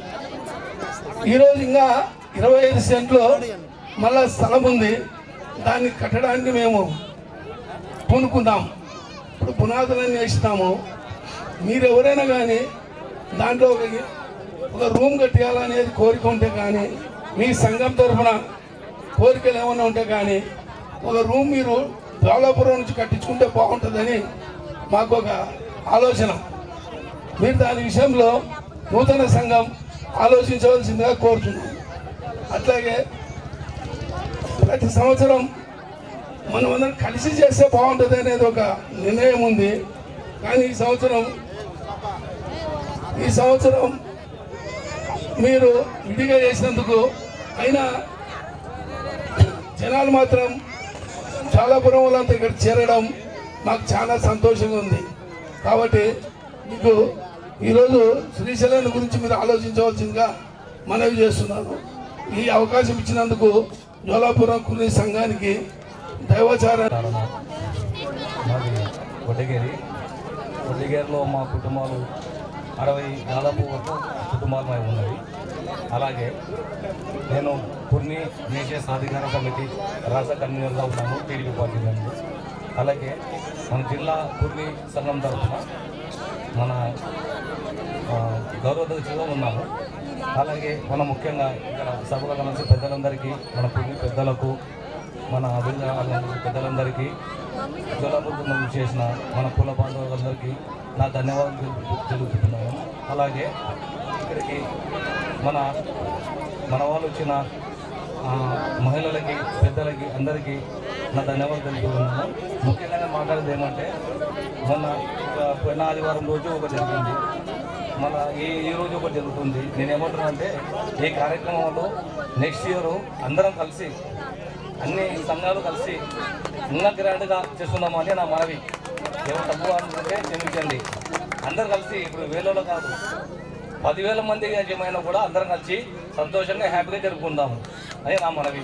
ఈరోజు ఇంకా 25 సెంట్లు మళ్ళా స్థలం ఉంది. దాన్ని కట్టడానికి మేము పూనుకున్నాం. ఇప్పుడు పునాదులన్నీ వేసినాము. మీరు ఎవరైనా కానీ దాంట్లో ఒక రూమ్ కట్టియాలనేది కోరిక ఉంటే కానీ, మీ సంఘం తరఫున కోరికలు ఏమైనా ఉంటే కానీ ఒక రూమ్ మీరు జోలాపురం నుంచి కట్టించుకుంటే బాగుంటుందని మాకు ఒక ఆలోచన. మీరు దాని విషయంలో నూతన సంఘం ఆలోచించవలసిందిగా కోరుతున్నాం. అట్లాగే ప్రతి సంవత్సరం మనం అందరం కలిసి చేస్తే బాగుంటుంది అనేది ఒక నిర్ణయం ఉంది. కానీ ఈ సంవత్సరం మీరు విడిగా చేసినందుకు అయినా జనాలు మాత్రం చాలాపురం వాళ్ళంతా ఇక్కడ చేరడం మాకు చాలా సంతోషంగా ఉంది. కాబట్టి మీకు ఈరోజు శ్రీశైలం గురించి మీరు ఆలోచించవలసిందిగా మనవి చేస్తున్నాను. ఈ అవకాశం ఇచ్చినందుకు జోలాపురం కుర్ని సంఘానికి దైవాచార మాది వడ్డిగేరిలో మా కుటుంబాలు 60 దాదాపు వరకు కుటుంబాలు మేము ఉన్నవి. అలాగే నేను కుర్ని నేషనల్ సాధికార సమితి రాష్ట్ర కన్వీనర్గా ఉన్నాను టీడీపీ పార్టీ నుండి. అలాగే మన జిల్లా కుర్ని సంఘం తరఫున మన గౌరవాధ్యక్షులుగా ఉన్నాము. అలాగే మన ముఖ్యంగా ఇక్కడ సభలో కలిసి పెద్దలందరికీ, మన కుర్ని పెద్దలకు, మన అభివృద్ధి పెద్దలందరికీ, జోలాపురం చేసిన మన కుల బాంధవులందరికీ నా ధన్యవాదాలు తెలుపుతున్నాను. అలాగే ఇక్కడికి మన వాళ్ళు వచ్చిన మహిళలకి, పెద్దలకి అందరికీ నా ధన్యవాదాలు తెలుపుతున్నాను. ముఖ్యంగా మాట్లాడేది ఏమంటే, మొన్న పోయిన ఆదివారం రోజు ఒకటి జరిగింది, మళ్ళీ ఈ రోజు ఒకటి జరుగుతుంది. నేనేమంటున్నానంటే, ఈ కార్యక్రమంలో నెక్స్ట్ ఇయర్ అందరం కలిసి, అన్ని సంఘాలు కలిసి ఇంకా గ్రాండ్గా చేస్తున్నామని నా మనవి. ఎవరు తక్కువ అనుకుంటే క్షమించండి. అందరు కలిసి ఇప్పుడు 1000లో కాదు 10,000 మంది ఏమైనా కూడా అందరం కలిసి సంతోషంగా హ్యాపీగా జరుపుకుందాము అని నా మనవి.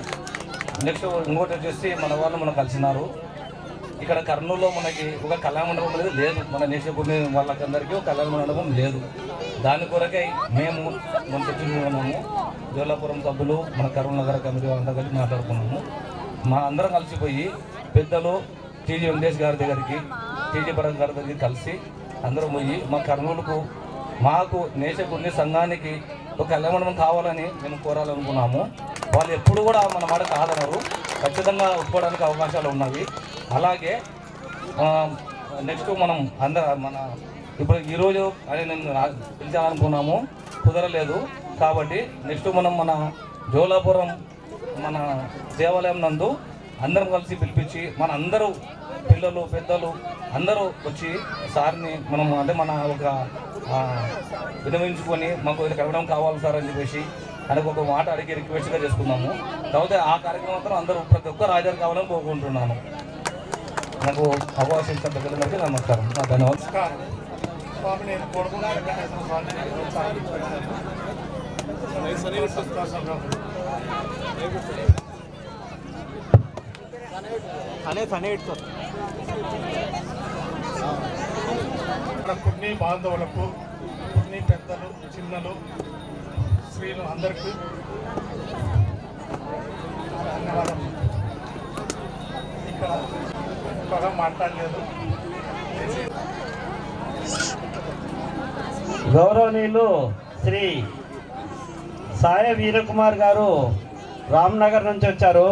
నెక్స్ట్ ఇంకోటి వచ్చేసి మన వాళ్ళు మనం కలిసినారు. ఇక్కడ కర్నూలులో మనకి ఒక కళ్యాణ మండపం అనేది లేదు. మన నేషకుని వాళ్ళకందరికీ ఒక కళ్యాణ మండపం లేదు. దాని కొరకై మేము తెచ్చుకున్నాము. జోలాపురం సభ్యులు, మన కర్నూలు నగర కమిటీ అంతా కలిసి మాట్లాడుకున్నాము. మా అందరం కలిసిపోయి పెద్దలు టీజీ వెంకటేష్ గారి దగ్గరికి, టీజీ భరత్ గారి దగ్గరికి కలిసి అందరం పోయి మా కర్నూలుకు, మాకు నేషకుని సంఘానికి ఒక కళ్యాణ మండపం కావాలని మేము కోరాలనుకున్నాము. వాళ్ళు ఎప్పుడు కూడా మన మాట కాదనరు. ఖచ్చితంగా ఒప్పుకోవడానికి అవకాశాలు ఉన్నవి. అలాగే నెక్స్ట్ మనం మన ఇప్పుడు ఈరోజు అని నేను పిలిచాలనుకున్నాము, కుదరలేదు. కాబట్టి నెక్స్ట్ మనం మన జోలాపురం మన దేవాలయం నందు అందరం కలిసి పిలిపించి మన అందరూ పిల్లలు పెద్దలు అందరూ వచ్చి సార్ని మనం అంటే మన ఒక వినవించుకొని మాకు ఇది కలవడం కావాలి సార్ అని చెప్పేసి ఆయనకు ఒక మాట అడిగి రిక్వెస్ట్గా చేసుకున్నాము. కాకపోతే ఆ కార్యక్రమం అందరూ ప్రతి ఒక్కరు హాజరు కావాలని కోరుకుంటున్నాను. నాకు అవకాశం ఇచ్చిన ప్రజలందరికీ నమస్కారం, ధన్యవాదాలు. కొన్ని బాంధవులకు, కొన్ని పెద్దలు, చిన్నలు, స్త్రీలు అందరికీ ధన్యవాదాలు. ఇక్కడ బాగా మాట్లాడలేదు. గౌరవనీయులు శ్రీ సాయ వీరకుమార్ గారు రామ్నగర్ నుంచి వచ్చారు.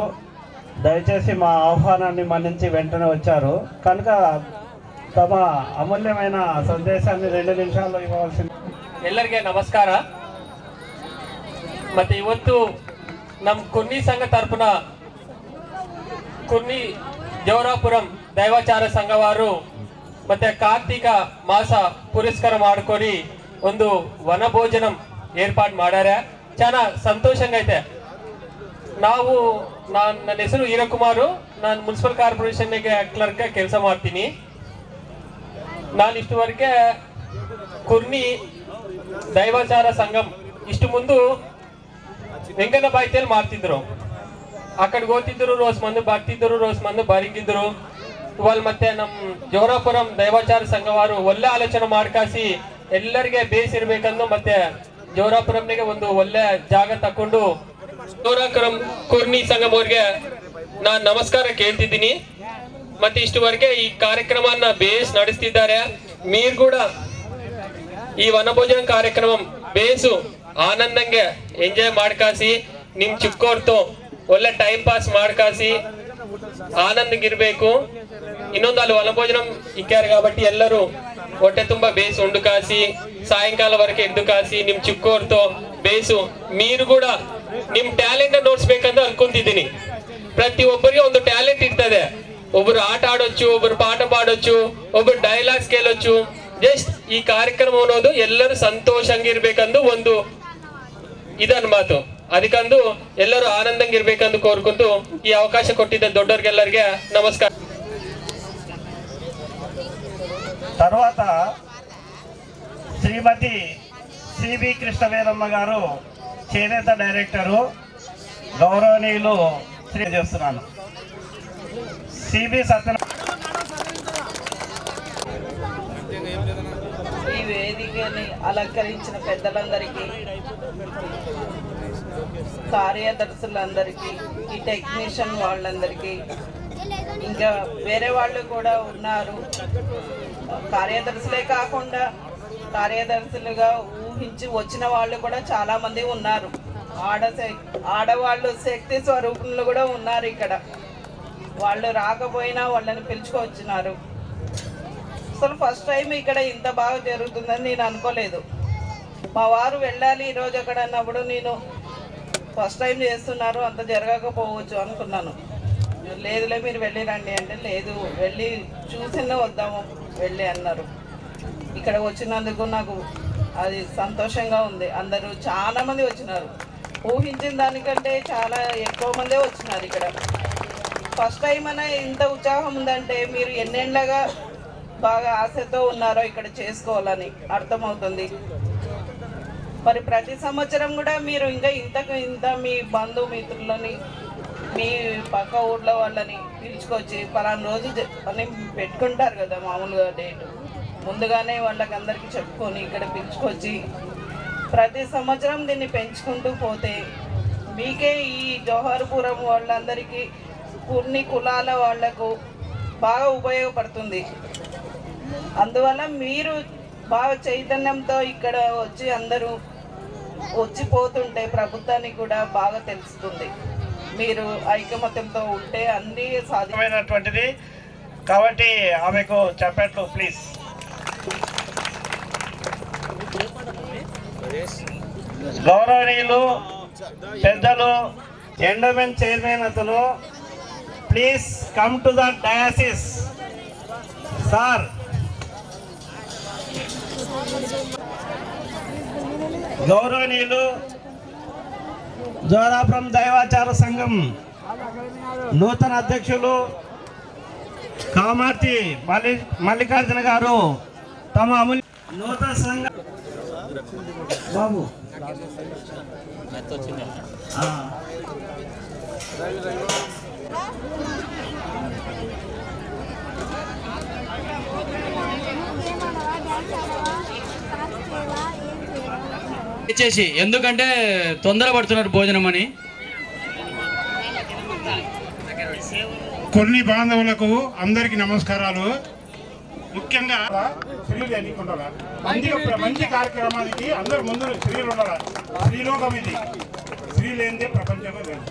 దయచేసి మా ఆహ్వానాన్ని మన్నించి వెంటనే వచ్చారు కనుక తమ అమూల్యమైన ಸಂದೇಶಾన్ని 2 ನಿಮಿಷాల్లో ಇవ్ವವಲಸಿದೆ. ಎಲ್ಲರಿಗೆ ನಮಸ್ಕಾರ. ಮತ್ತೆ ಇವತ್ತು ನಮ್ಮ ಕುರ್ನಿ ಸಂಘ ತರಪುನ ಕುರ್ನಿ ಜೋರಾಪುರಂ ದೈವಾಚಾರ ಸಂಘವಾರು ಮತ್ತೆ ಕಾರ್ತಿಕ ಮಾಸ ಪುರಸ್ಕಾರ ಮಾಡ್ಕೊರಿ ಒಂದು ವನಭೋಜನಂ ಏರ್ಪಾಡು ಮಾಡ್ಯಾರ. చాలా ಸಂತೋಷಂగా ಐತೆ. ನನ್ನ ಹೆಸರು ವೀರಕುಮಾರು, ನಾನು ಮುನ್ಸಿಪಲ್ ಕಾರ್ಪೊರೇಷನ್ಗೆ ಕ್ಲರ್ಕ್ ಕೆಲಸ ಮಾಡ್ತೀನಿ. ನಾನು ಇಷ್ಟುವರೆಗೆ ಕುರ್ನಿ ದೈವಾಚಾರ ಸಂಘಂ ಇಷ್ಟು ಮುಂದೆ ವೆಂಕಣ್ಣ ಬಾಯ್ತೇಲಿ ಮಾಡ್ತಿದ್ರು. ಅಕ್ಕಡಿಗೆ ಹೋಗ್ತಿದ್ರು, ರೋಸ್ ಮಂದು ಬರ್ತಿದ್ರು, ರೋಸ್ ಮಂದು ಬರಿಂಗಿದ್ರು. ಇವಾಗ ಮತ್ತೆ ನಮ್ಮ ಜೋರಾಪುರಂ ದೈವಾಚಾರ ಸಂಘವಾರು ಒಳ್ಳೆ ಆಲೋಚನೆ ಮಾಡ್ಕಾಸಿ ಎಲ್ಲರಿಗೆ ಬೇಸಿರ್ಬೇಕಂದು ಮತ್ತೆ ಜೋರಾಪುರಂನಿಗೆ ಒಂದು ಒಳ್ಳೆ ಜಾಗ ತಕೊಂಡು ಜೋರಾಪುರಂ ಕುರ್ನಿ ಸಂಘಂ ಅವ್ರಿಗೆ ನಾನು ನಮಸ್ಕಾರ ಕೇಳ್ತಿದ್ದೀನಿ. ಮತ್ತೆ ಇಷ್ಟುವರೆಗೆ ಈ ಕಾರ್ಯಕ್ರಮನ ಬೇಸ್ ನಡೆಸ್ತಿದ್ದಾರೆ. మీరు కూడా ఈ వనభోజన కార్ಯಕ್ರಮం ಬೇಸು ಆನಂದಂಗೆ ಎಂಜಾಯ್ ಮಾಡ್ಕಾಸಿ ನಿಮ್ಮ ಚಿಕ್ಕೋರ್తో ಒಳ್ಳೆ ಟೈಮ್ ಪಾಸ್ ಮಾಡ್ಕಾಸಿ ಆನಂದಗಿರ್ಬೇಕು. ಇನ್ನೊಂದು ಅಲ್ಲಿ ವನಭೋಜನಂ ಇಕ್ಕಾರು కాబట్టి ಎಲ್ಲರೂ ಹೊಟ್ಟೆ ತುಂಬಾ ಬೇಸ್ ಉಂಡು ಕಾಸಿ ಸಾಯಂಕಾಲ ವರೆಗೆ ಎದ್ದು ಕಾಸಿ ನಿಮ್ಮ ಚಿಕ್ಕೋರ್తో ಬೇಸು మీరు కూడా ನಿಮ್ಮ ಟ್ಯಾಲೆಂಟ್ ನೋಡ್ಸ್ಬೇಕಂತ ಅನ್ಕೊಂತಿದ್ದೀನಿ. ಪ್ರತಿ ಒಬ್ಬರಿಗೆ ಒಂದು ಟ್ಯಾಲೆಂಟ್ ಇರ್ತದೆ. ಒಬ್ಬರು ಆಟ ಆಡೋచ్చు, ಒಬ್ಬರು ಪಾಠ ಪಾಡೋచ్చు, ಒಬ್ಬರು ಡೈಲಾಗ್ಸ್ ಕೇಳೋచ్చు. ಜಸ್ಟ್ ಈ ಕಾರ್ಯಕ್ರಮ ಅನ್ನೋದು ಎಲ್ಲರೂ ಸಂತೋಷಂಗಿರ್ಬೇಕಂದು ಒಂದು ಇದನ್ನ ಮಾತು. ಅದಕ್ಕಂದು ಎಲ್ಲರೂ ಆನಂದಂಗಿರ್ಬೇಕಂದು ಕೋರ್ಕೊಂಡು ಈ ಅವಕಾಶ ಕೊಟ್ಟಿದ್ದ ದೊಡ್ಡವ್ರಿಗೆಲ್ಲರಿಗೆ ನಮಸ್ಕಾರ. తర్వాత శ్రీమతి సిబి కృష్ణవేదమ్మ గారు చేనేత డైరెక్టరు, గౌరవనీయులు శ్రీ చేస్తున్నాను. సిబి సత్యనారాయణ ఈ వేదికని అలంకరించిన పెద్దలందరికీ, కార్యదర్శులందరికీ, ఈ టెక్నీషియన్ వాళ్ళందరికీ, ఇంకా వేరే వాళ్ళు కూడా ఉన్నారు. కార్యదర్శులే కాకుండా కార్యదర్శులుగా ఊహించి వచ్చిన వాళ్ళు కూడా చాలా మంది ఉన్నారు. ఆడవాళ్ళు శక్తి స్వరూపంలో కూడా ఉన్నారు ఇక్కడ. వాళ్ళు రాకపోయినా వాళ్ళని పిలుచుకొచ్చినారు. అసలు ఫస్ట్ టైం ఇక్కడ ఇంత బాగా జరుగుతుందని నేను అనుకోలేదు. మా వారు వెళ్ళాలి ఈరోజు అక్కడ అన్నప్పుడు నేను ఫస్ట్ టైం చేస్తున్నారు, అంత జరగకపోవచ్చు అనుకున్నాను. లేదులే మీరు వెళ్ళి రండి అంటే, లేదు వెళ్ళి చూసినా వద్దాము వెళ్ళి అన్నారు. ఇక్కడ వచ్చినందుకు నాకు అది సంతోషంగా ఉంది. అందరూ చాలా మంది వచ్చినారు. ఊహించిన దానికంటే చాలా ఎక్కువ మందే వచ్చినారు ఇక్కడ. ఫస్ట్ టైం అనే ఇంత ఉత్సాహం ఉందంటే మీరు ఎన్నేళ్ళగా బాగా ఆశతో ఉన్నారో ఇక్కడ చేసుకోవాలని అర్థమవుతుంది. మరి ప్రతి సంవత్సరం కూడా మీరు ఇంకా ఇంత మీ బంధుమిత్రులని, మీ పక్క ఊర్లో వాళ్ళని పిలుచుకొచ్చి పలానా రోజు అని పెట్టుకుంటారు కదా మామూలుగా డేట్, ముందుగానే వాళ్ళకి అందరికీ చెప్పుకొని ఇక్కడ పిలుచుకొచ్చి ప్రతి సంవత్సరం దీన్ని పెంచుకుంటూ పోతే మీకే ఈ జోహార్పురం వాళ్ళందరికీ, కొన్ని కులాల వాళ్లకు బాగా ఉపయోగపడుతుంది. అందువల్ల మీరు బాగా చైతన్యంతో ఇక్కడ వచ్చి అందరూ వచ్చిపోతుంటే ప్రభుత్వానికి కూడా బాగా తెలుస్తుంది. మీరు ఐకమత్యంతో ఉంటే అన్నీ సాధ్యమైనటువంటిది. కాబట్టి ఆమెకు చెప్పట్లు ప్లీజ్. గౌరవనీయులు పెద్దలు ఎండోమెంట్ చైర్మన్ అతను please come to the diocese sir. గౌరవనీయులు జోరాపురం దైవాచార సంఘం నూతన అధ్యక్షులు కామార్తి మల్లికార్జున గారు తమ అమూల్య నూతన సంఘం బాబు ఇచ్చేసి ఎందుకంటే తొందరపడుతున్నారు భోజనం అని. కొన్ని బాంధవులకు అందరికి నమస్కారాలు. ముఖ్యంగా స్త్రీలు ఎన్నుకుంటారా మంచి కార్యక్రమానికి అందరు ముందు స్త్రీలు ఉండాలి. స్త్రీలోకం ఇది. స్త్రీ లేనిదే ప్రపంచంలో లేదు.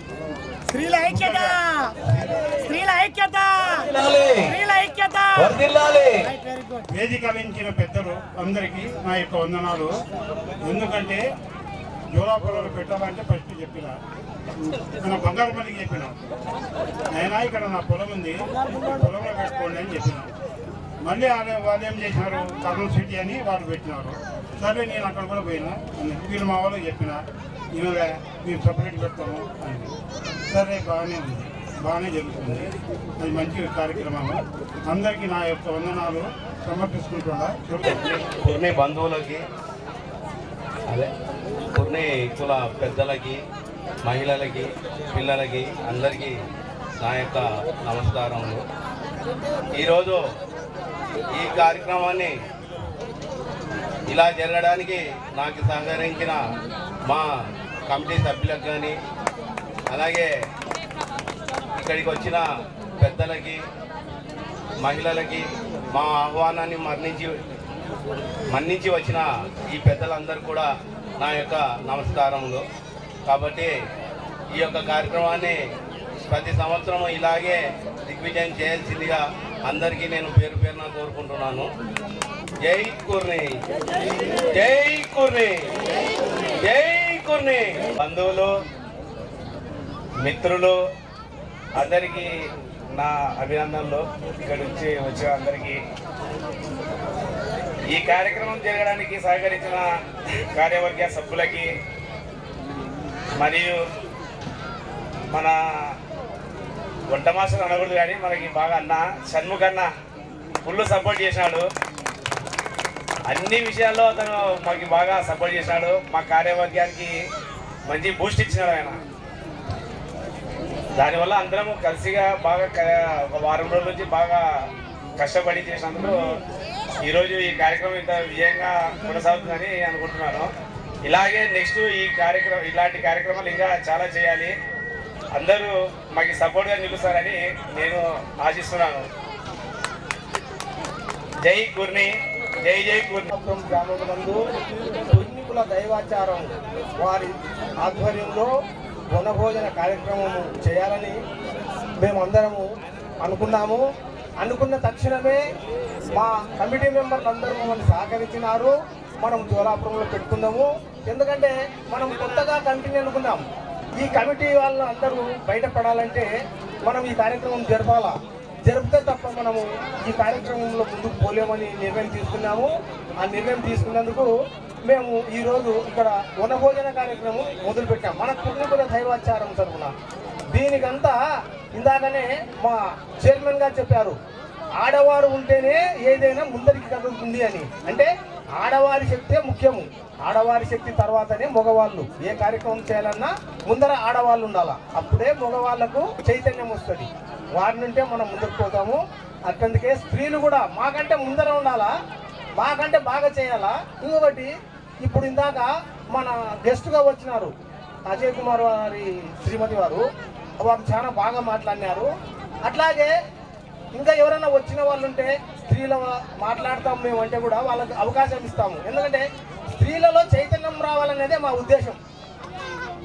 స్త్రీల ఐక్యత, స్త్రీల ఐక్యత, స్త్రీల ఐక్యత. వేదిక వెంచిన పెద్దలు అందరికీ నా యొక్క వందనాలు. ఎందుకంటే జోరాపురంలో పెట్టాలంటే ఫస్ట్ చెప్పిన మన బంగారుపల్లికి చెప్పిన అయినా ఇక్కడ నా పొలం ఉంది, పొలంలో పెట్టుకోండి అని చెప్పిన. మళ్ళీ వాళ్ళు ఏం చేసినారు, కర్నూలు సిటీ అని వాళ్ళు పెట్టినారు. సరే నేను అక్కడ కూడా పోయినా, వీళ్ళు మా వాళ్ళు చెప్పిన ఇలాగే మేము సపరేట్ పెడతాము అని. సరే బాగానే ఉంది, బాగానే జరుగుతుంది. అది మంచి కార్యక్రమము. అందరికీ నా యొక్క వందనాలు సమర్పిస్తుంటా. కొన్ని బంధువులకి, అదే కొన్ని కుల పెద్దలకి, మహిళలకి, పిల్లలకి అందరికీ నా యొక్క నమస్కారములు. ఈరోజు ఈ కార్యక్రమాన్ని ఇలా జరగడానికి నాకు సహకరించిన మా కమిటీ సభ్యులకు కానీ, అలాగే ఇక్కడికి వచ్చిన పెద్దలకి, మహిళలకి, మా ఆహ్వానాన్ని మన్నించి వచ్చిన ఈ పెద్దలందరూ కూడా నా యొక్క నమస్కారములు. కాబట్టి ఈ యొక్క కార్యక్రమాన్ని ప్రతి సంవత్సరం ఇలాగే దిగ్విజయం చేయాల్సిందిగా అందరికీ నేను పేరు పేరున కోరుకుంటున్నాను. జై కుర్ని, జై కుర్ని, జై కుర్ని. బంధువులు, మిత్రులు అందరికీ నా అభినందనలు. ఇక్కడ నుంచి వచ్చిన అందరికీ, ఈ కార్యక్రమం జరగడానికి సహకరించిన కార్యవర్గ సభ్యులకి, మరియు మన వంట మాస్టర్ అనకూడదు కానీ మనకి బాగా అన్న షణ్ముఖ్ అన్న ఫుల్ సపోర్ట్ చేసినాడు. అన్ని విషయాల్లో అతను మాకు బాగా సపోర్ట్ చేసినాడు. మా కార్యవర్గానికి మంచి బూస్ట్ ఇచ్చినాడు ఆయన. దానివల్ల అందరం కలిసిగా బాగా ఒక వారం రోజుల నుంచి బాగా కష్టపడి చేసినందుకు ఈరోజు ఈ కార్యక్రమం ఇంత విజయంగా కొనసాగుతుందని అనుకుంటున్నాను. ఇలాగే నెక్స్ట్ ఇలాంటి కార్యక్రమాలు ఇంకా చాలా చేయాలి. అందరూ మాకు సపోర్ట్గా నిలుస్తారని నేను ఆశిస్తున్నాను. జై కుర్ని, జై జై కుర్ని. గ్రామమునందు కుర్నికుల దైవాచారం వారి ఆధ్వర్యంలో వనభోజన కార్యక్రమం చేయాలని మేమందరము అనుకున్నాము. అనుకున్న తక్షణమే మా కమిటీ మెంబర్లు అందరూ మమ్మల్ని సహకరించినారు. మనం జోరాపురంలో పెట్టుకుందాము. ఎందుకంటే మనం కొత్తగా కమిటీని అనుకున్నాం. ఈ కమిటీ వాళ్ళు అందరూ బయటపడాలంటే మనం ఈ కార్యక్రమం జరపాలా. జరిపితే తప్ప మనము ఈ కార్యక్రమంలో ముందుకు పోలేమని నిర్ణయం తీసుకున్నాము. ఆ నిర్ణయం తీసుకున్నందుకు మేము ఈరోజు ఇక్కడ వనభోజన కార్యక్రమం మొదలుపెట్టాం మన కుటుంబ దైవాచారం తరఫున. దీనికంతా ఇందాకనే మా చైర్మన్ గారు చెప్పారు, ఆడవారు ఉంటేనే ఏదైనా ముందరికి కదులుతుంది అని. అంటే ఆడవారి శక్తే ముఖ్యము. ఆడవారి శక్తి తర్వాతనే మగవాళ్ళు ఏ కార్యక్రమం చేయాలన్నా ముందర ఆడవాళ్ళు ఉండాలా. అప్పుడే మగవాళ్లకు చైతన్యం వస్తుంది. వారి నుంటే మనం ముందుకు పోతాము. అట్లందుకే స్త్రీలు కూడా మాకంటే ముందర ఉండాలా, మాకంటే బాగా చేయాలా. ఇంకొకటి, ఇప్పుడు ఇందాక మన గెస్ట్గా వచ్చినారు అజయ్ కుమార్ వారి శ్రీమతి వారు చాలా బాగా మాట్లాడినారు. అట్లాగే ఇంకా ఎవరైనా వచ్చిన వాళ్ళు ఉంటే స్త్రీల మాట్లాడతాం మేము అంటే కూడా వాళ్ళకి అవకాశం ఇస్తాము. ఎందుకంటే స్త్రీలలో చైతన్యం రావాలనేదే మా ఉద్దేశం.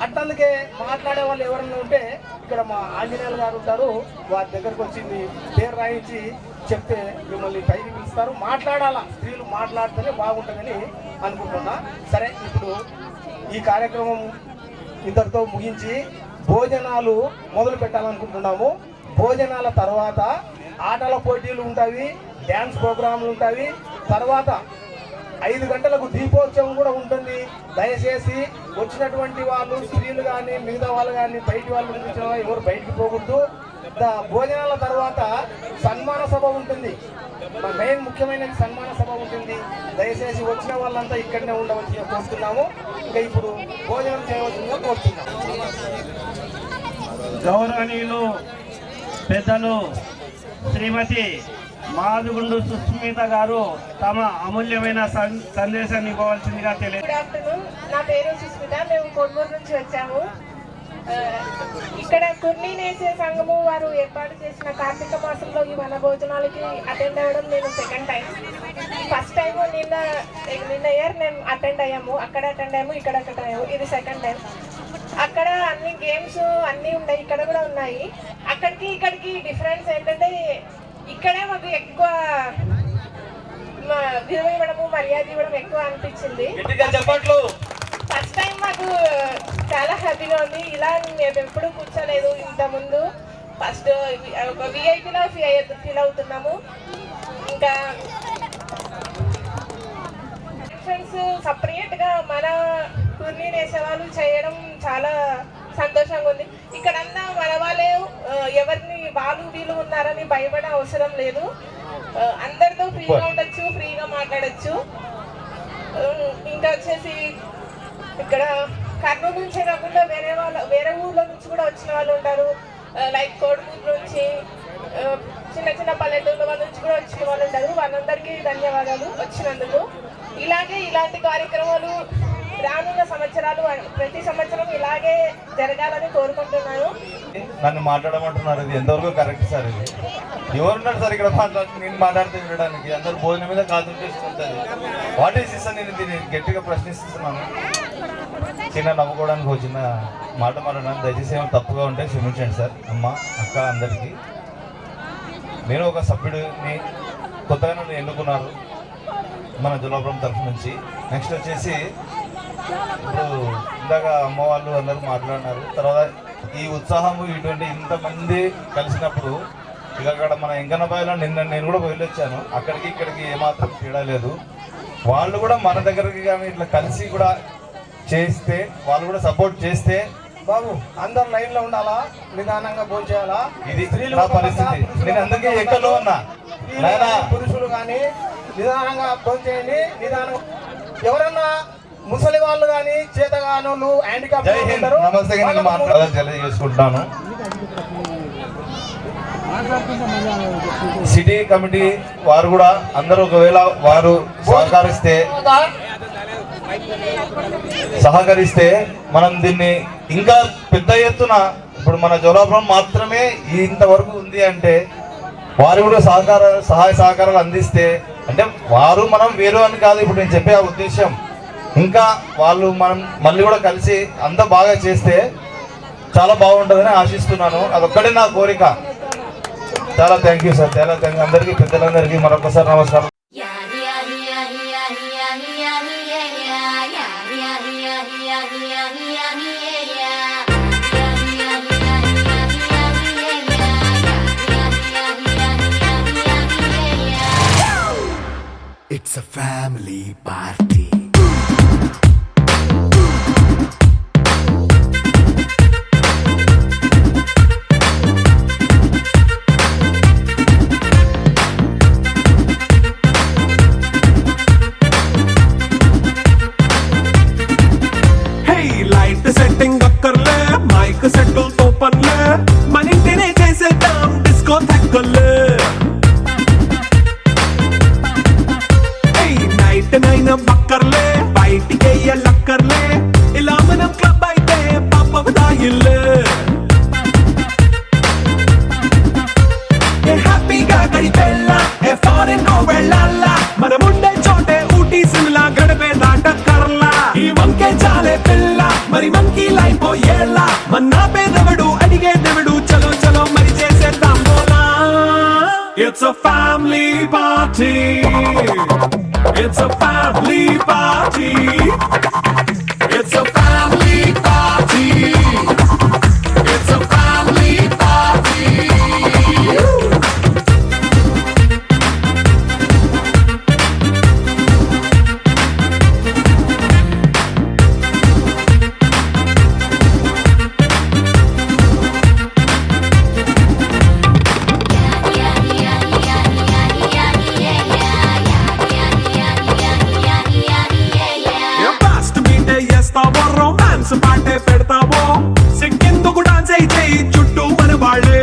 అట్లందుకే మాట్లాడే వాళ్ళు ఎవరైనా ఉంటే ఇక్కడ మా ఆంజనేయులు గారు ఉంటారు, వారి దగ్గరకు వచ్చి మీ పేరు రాయించి చెప్తే మిమ్మల్ని పైకి పిలుస్తారు. మాట్లాడాలా, స్త్రీలు మాట్లాడితేనే బాగుంటుందని అనుకుంటున్నా. సరే, ఇప్పుడు ఈ కార్యక్రమం ఇంతటితో ముగించి భోజనాలు మొదలు పెట్టాలనుకుంటున్నాము. భోజనాల తర్వాత ఆటల పోటీలు ఉంటాయి, డ్యాన్స్ ప్రోగ్రాంలు ఉంటాయి. తర్వాత 5 గంటలకు దీపోత్సవం కూడా ఉంటుంది. దయచేసి వచ్చినటువంటి వాళ్ళు, స్త్రీలు కానీ మిగతా వాళ్ళు కానీ, బయటి వాళ్ళు వచ్చిన ఎవరు బయటికి పోకూడదు. భోజనాల తర్వాత సన్మాన సభ ఉంటుంది. మెయిన్ ముఖ్యమైనది సన్మాన సభ ఉంటుంది. దయచేసి వచ్చిన వాళ్ళంతా ఇక్కడనే ఉండవలసిందిగా కోరుతున్నాము. ఇంకా ఇప్పుడు భోజనం చేయవలసిందిగా కోరుతున్నాము. గౌరవనీయులు పెద్దలు శ్రీమతి మాదుగుండు సుస్మిత గారు తమ అమూల్యమైన సందేశాన్ని ఇవ్వవలసిందిగా తెలియదు. గుడ్ ఆఫ్టర్నూన్, నా పేరు సుస్మిత. మేము కొడుమూరు నుంచి వచ్చాము. ఇక్కడ కుర్నీ నేసే సంఘము వారు ఏర్పాటు చేసిన కార్తీక మాసంలో ఈ వన భోజనాలకి అటెండ్ అవ్వడం నేను సెకండ్ టైం. ఫస్ట్ టైం నిన్న ఇయర్ నేను అటెండ్ అయ్యాము. అక్కడ అటెండ్ అయ్యాము, ఇక్కడ అటెండ్ అయ్యాము. ఇది సెకండ్ టైం. అక్కడ అన్ని గేమ్స్ అన్నీ ఉన్నాయి, ఇక్కడ కూడా ఉన్నాయి. అక్కడికి ఇక్కడికి డిఫరెన్స్ ఏంటంటే ఇక్కడే మాకు ఎక్కువ విలువ ఇవ్వడము, మర్యాద ఇవ్వడం ఎక్కువ అనిపించింది. ఫస్ట్ టైం మాకు చాలా హ్యాపీగా ఉంది. ఇలా మేము ఎప్పుడు కూర్చోలేదు ఇంతకుముందు. ఫస్ట్ ఒక విఐపీలో ఫీల్ అవుతున్నాము. ఇంకా ఫ్రెండ్స్ సపరేట్గా మన కుర్నీ వేసేవాళ్ళు చేయడం చాలా సంతోషంగా ఉంది. ఇక్కడన్నా మన వాళ్ళే ఎవరిని వాళ్ళు వీళ్ళు ఉన్నారని భయపడే అవసరం లేదు. అందరితో ఫ్రీగా ఉండొచ్చు, ఫ్రీగా మాట్లాడచ్చు. ఇంకా వచ్చేసి ఇక్కడ కర్నూలు నుంచే కాకుండా వేరే ఊర్లో నుంచి కూడా వచ్చిన వాళ్ళు ఉంటారు. లైక్ కోడుమూరు నుంచి, చిన్న చిన్న పల్లెటూళ్ళ వాళ్ళ నుంచి కూడా వచ్చిన వాళ్ళు ఉంటారు. వాళ్ళందరికీ ధన్యవాదాలు వచ్చినందుకు. ఇలాంటి కార్యక్రమాలు రానున్న సంవత్సరాలు ప్రతి సంవత్సరం ఇలాగే జరగాలని కోరుకుంటున్నాను. నన్ను మాట్లాడమంటున్నారు, ఇది ఎంతవరకు కరెక్ట్ సార్? ఇది ఎవరున్నారు సార్ ఇక్కడ నేను మాట్లాడితే వినడానికి? అందరు భోజనం మీద కాన్సన్ట్రేషన్ ఉంటుంది. What is is? నేను దీన్ని గట్టిగా ప్రశ్నిస్తున్నాను. చిన్న నవ్వుకోవడానికి వచ్చిన మాట మాట్లాడడానికి దయచేసి ఏమైనా తప్పుగా ఉంటే క్షమించండి సార్. అమ్మ, అక్క అందరికీ. నేను ఒక సభ్యుడిని కొత్తగా నన్ను ఎన్నుకున్నారు మన జోలాపురం తరఫు నుంచి. నెక్స్ట్ వచ్చేసి ఇప్పుడు ఇందాక అమ్మ వాళ్ళు అందరూ మాట్లాడినారు. తర్వాత ఈ ఉత్సాహము ఇటువంటి ఇంతమంది కలిసినప్పుడు ఇక అక్కడ మన ఎంకన్నబాయిలో నేను కూడా వెళ్ళొచ్చాను. అక్కడికి ఇక్కడికి ఏమాత్రం తేడా లేదు. వాళ్ళు కూడా మన దగ్గరికి కానీ ఇట్లా కలిసి కూడా చేస్తే, వాళ్ళు కూడా సపోర్ట్ చేస్తే, బాబు అందరు లైన్ లో ఉండాలా, నిదానంగా భోజనం చేయాలా. ఇది నా పరిస్థితి. నేను అందుకే ఎక్కడో ఉన్నా. పురుషులు కానీ నిదానంగా భోజనం చేయండి. నిదానం ఎవరన్నా ముసలి వాళ్ళు కానీ చేతగానోళ్ళు హ్యాండిక్యాప్ నమస్తే తెలియజేసుకుంటున్నాను. సిటీ కమిటీ వారు కూడా అందరూ ఒకవేళ వారు సహకరిస్తే మనం దీన్ని ఇంకా పెద్ద ఎత్తున, ఇప్పుడు మన జోలాపురం మాత్రమే ఇంతవరకు ఉంది అంటే వారు కూడా సహాయ సహకారాలు అందిస్తే, అంటే వారు మనం వేరు అని కాదు ఇప్పుడు నేను చెప్పే ఉద్దేశం. ఇంకా వాళ్ళు మనం మళ్ళీ కూడా కలిసి అంత బాగా చేస్తే చాలా బాగుంటుందని ఆశిస్తున్నాను. అదొక్కడే నా కోరిక. చాలా థ్యాంక్ యూ సార్, చాలా థ్యాంక్ యూ. అందరికీ పెద్దలందరికీ మరొకసారి నమస్కారం. It's a family party. Hey, light setting akkarle, mic settle to panle, manintine chesedam disco thakkale. నైన బక్కర్లే బయటికెయ్య లక్కర్లే, ఇలా మనం క్లబ్ అయితే పాపదాయిల్లే. హ్యాపీగా గడిపెళ్ళ ఫారెన్ కో వెళ్ళాల, మనముండే చోటే ఊటీ సిమ్లా గడిపే దాటక్కర్లా. ఈ వంకే చాలే పిల్ల, మరి మంకీ లైఫ్ ఏళ్ళ, మన్నా పేదవడు అడిగే దేవుడు, చలో చలో మరి చేసేద్దాం బోలా. It's a family party. It's a family party. సిగ్గెందుకు డాన్స్ అయి చేయి చుట్టూ మన వాళ్ళే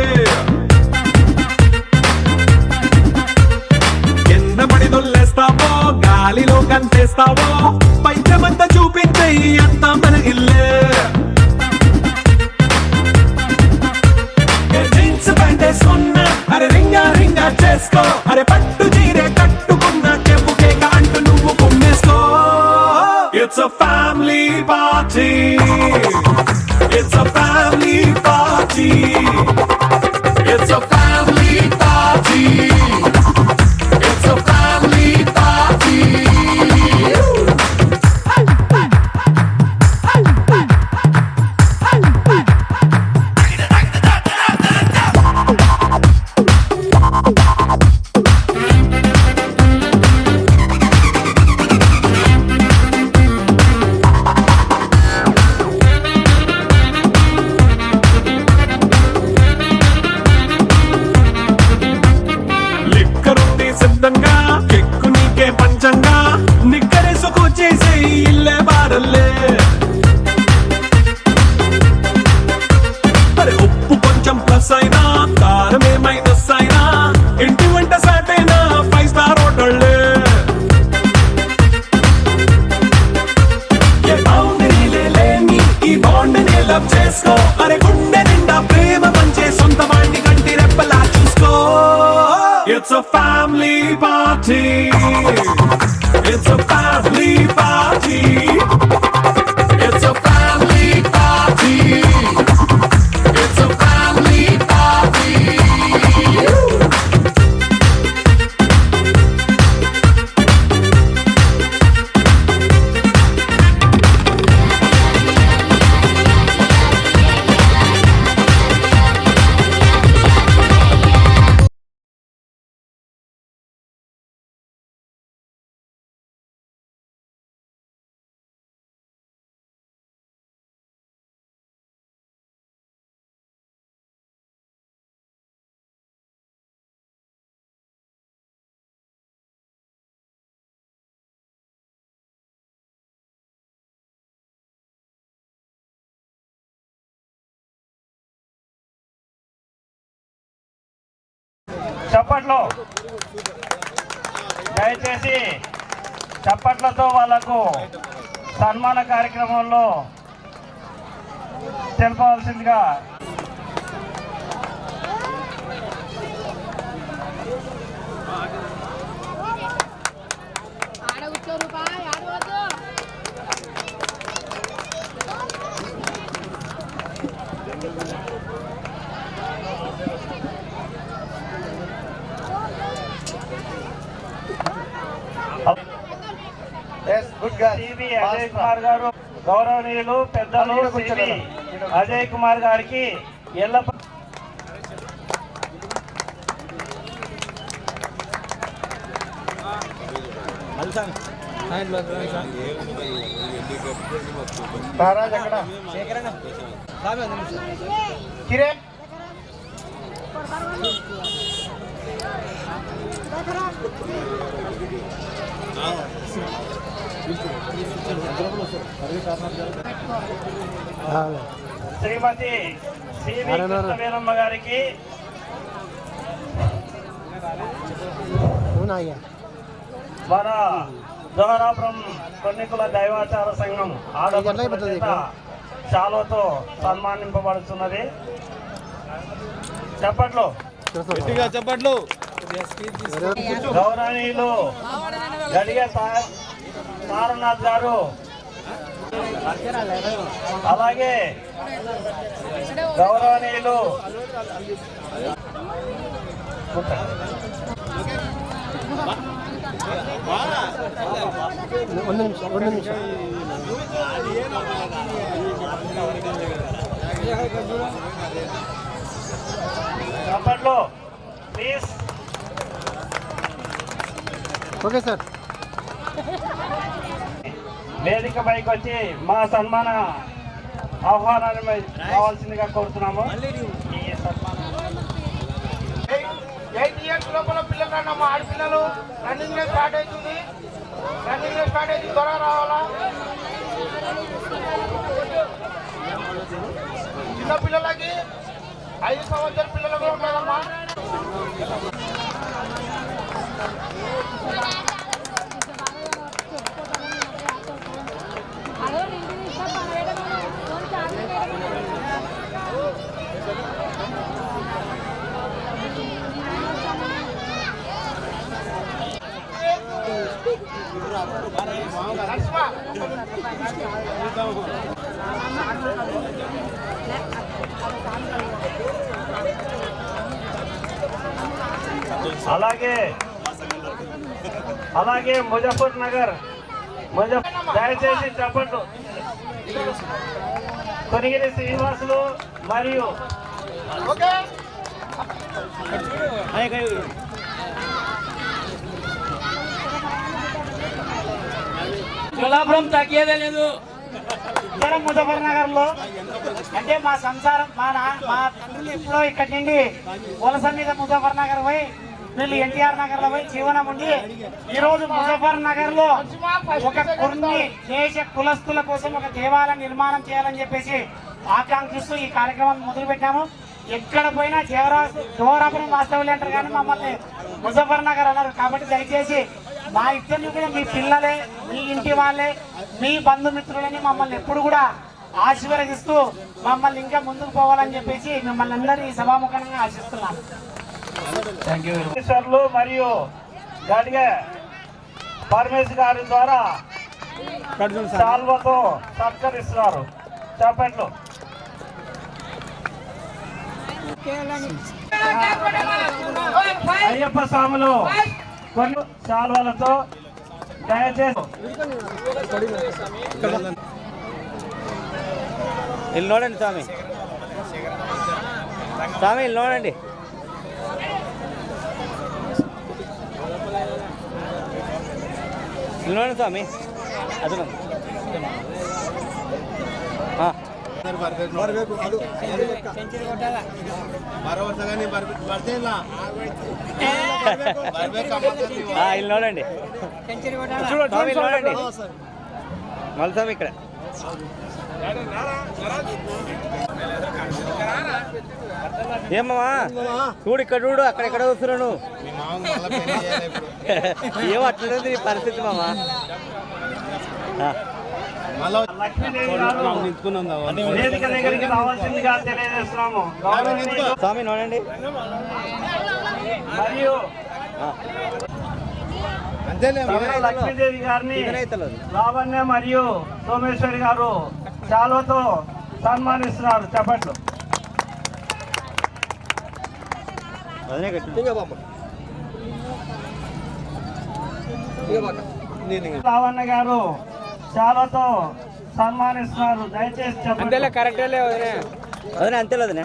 కింద పడి దొల్లేస్తావో గాలిలో కంటేస్తావో పైచమంతా చూపించేయి అంతా మన ఇల్లే జీన్స్ ప్యాంటేసుకున్నా అరే రింగా రింగా చేసుకో అరే పట్టు చీరే కట్టుకున్న చెప్పు కేక అంటూ నువ్వు కుమ్మేసుకో It's a family party. It's a family party. It's a family party. It's a family party. లిక్కరుంది సిద్ధంగా కెక్కు నీకే పంచంగా నిక్కరేసుకు చేసే ఇల్లే బారల్లే అరే ఉప్పు కొంచెం ప్లస్ అయినా కారమే మైనస్ అయినా ఇంటి వంట సాటైనా 5 స్టార్ హోటళ్ళే ఏ బౌండరీలే లేని ఈ బాండ్ని లవ్ చేసుకో అరే గుండె నిండా ప్రేమ పంచే సొంత వాణ్ణి కంటి రెప్పలా చూసుకో It's a family party. It's a family party. It's a family party. It's a family party. చప్పట్లో దయచేసి చప్పట్లతో వాళ్ళకు సన్మాన కార్యక్రమంలో తెలపవలసిందిగా సివి అజయ్ కుమార్ గారు గౌరవనీయులు పెద్దలు సివి అజయ్ కుమార్ గారికి ఎల్లప్ప శ్రీమతి సివి కృష్ణవేణమ్మ గారికి మన దోహరాపురం కొన్నికుల దైవాచార సంఘం ఆడపడుచుల శాలువతో సన్మానింపబడుతున్నది. చప్పట్లు చప్పట్లు. గౌరవనీయులు గడిగ తారనాథ్ గారు, అలాగే గౌరవనీయులు చప్పట్లు ప్లీజ్. Okay sir. వేదిక పైకి వచ్చి మా సన్మాన ఆహ్వానాన్ని కావాల్సిందిగా కోరుతున్నాము. ఈ సన్మానం 8 years లోపల పిల్లలు రండి అమ్మ, ఆడపిల్లలు రన్నింగ్ రేస్ స్టార్ట్ అవుతుంది. రన్నింగ్ రేస్ స్టార్ట్ అవుతుంది, త్వరగా రావాలా. చిన్న పిల్లలకి 5 సంవత్సరాల పిల్లలకు ఉంటుందమ్మా. అలాగే ముజఫర్ నగర్ దయచేసి చెప్పండి. కొనిగిరి శ్రీనివాసులు మరియు తులాపురం తగ్గేదే లేదు. ముజఫర్ నగర్ లో అంటే మా సంసారం మా తండ్రులు ఎప్పుడో ఇక్కడి నుండి వలస మీద ముజఫర్ నగర్ పోయి వీళ్ళు ఎన్టీఆర్ నగర్ లో పోయి జీవనం ఉండి ఈ రోజు ముజఫర్ నగర్ లో ఒక కొన్ని దేశ కులస్తుల కోసం ఒక దేవాలయ నిర్మాణం చేయాలని చెప్పేసి ఆకాంక్షిస్తూ ఈ కార్యక్రమం మొదలు పెట్టాము. ఎక్కడ పోయినా దేవరాపురం వాస్తవులు అంటారు కానీ మమ్మల్ని ముజఫర్ నగర్ అన్నారు. కాబట్టి దయచేసి మా ఇద్దరిని కూడా మీ పిల్లలే, మీ ఇంటి వాళ్ళే, మీ బంధుమిత్రులని మమ్మల్ని ఎప్పుడు కూడా ఆశీర్వదిస్తూ మమ్మల్ని ఇంకా ముందుకు పోవాలని చెప్పేసి మిమ్మల్ని అందరూ ఈ సభాముఖంగా ఆశిస్తున్నాను. మరియు గడిగే పరమేశ్ గారి ద్వారా సాల్వతో సత్కరిస్తున్నారు. చెప్పట్లు అయ్యప్ప స్వాములు కొన్ని సాల్వలతో దయచేసి ಇಲ್ಲಿ ನೋಡಂడి స్వామి, స్వామి ಇಲ್ಲಿ ನೋಡండి. ಇಲ್ಲಿ ನೋಡಿ ಸ್ವಾಮಿ, ಅದು ಬರಬೇಕು. ಅದು ಬರೋ ವರ್ಷ ಬರ್ತಾ ಇಲ್ಲ. ಇಲ್ಲಿ ನೋಡಂడి స్వామి, ಇಲ್ಲಿ ನೋಡండి మళ్ళీ స్వామి ఇక్కడ ఏమమ్మా చూడు, ఇక్కడ చూడు, అక్కడెక్కడ వస్తున్నాను. ఏమో అట్లుంది పరిస్థితి మామ. వేదిక దగ్గరికి రావాల్సిందిగా తెలియజేస్తున్నాము. స్వామి నోడండి. మరియు లక్ష్మీదేవి గారిని లావణ్య మరియు సోమేశ్వరి గారు చాలాతో సన్మానిస్తున్నారు. చెప్పట్లు. లావణ్య గారు చాలాతో సన్మానిస్తున్నారు. దయచేసి చెప్పండి. కరెక్ట్ వదిన, అంతేలే వదిన.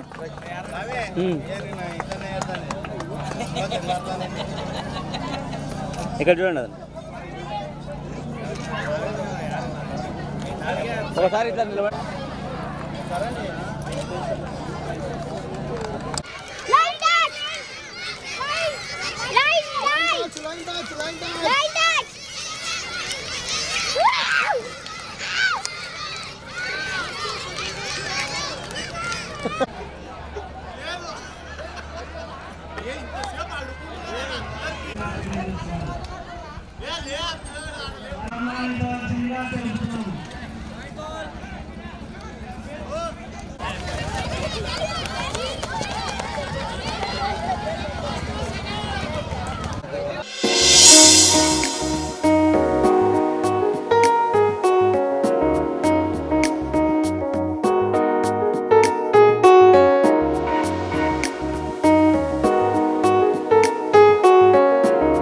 ఇక్కడ చూడండి వదిన, ఒకసారి ఇట్లా నిలబడి.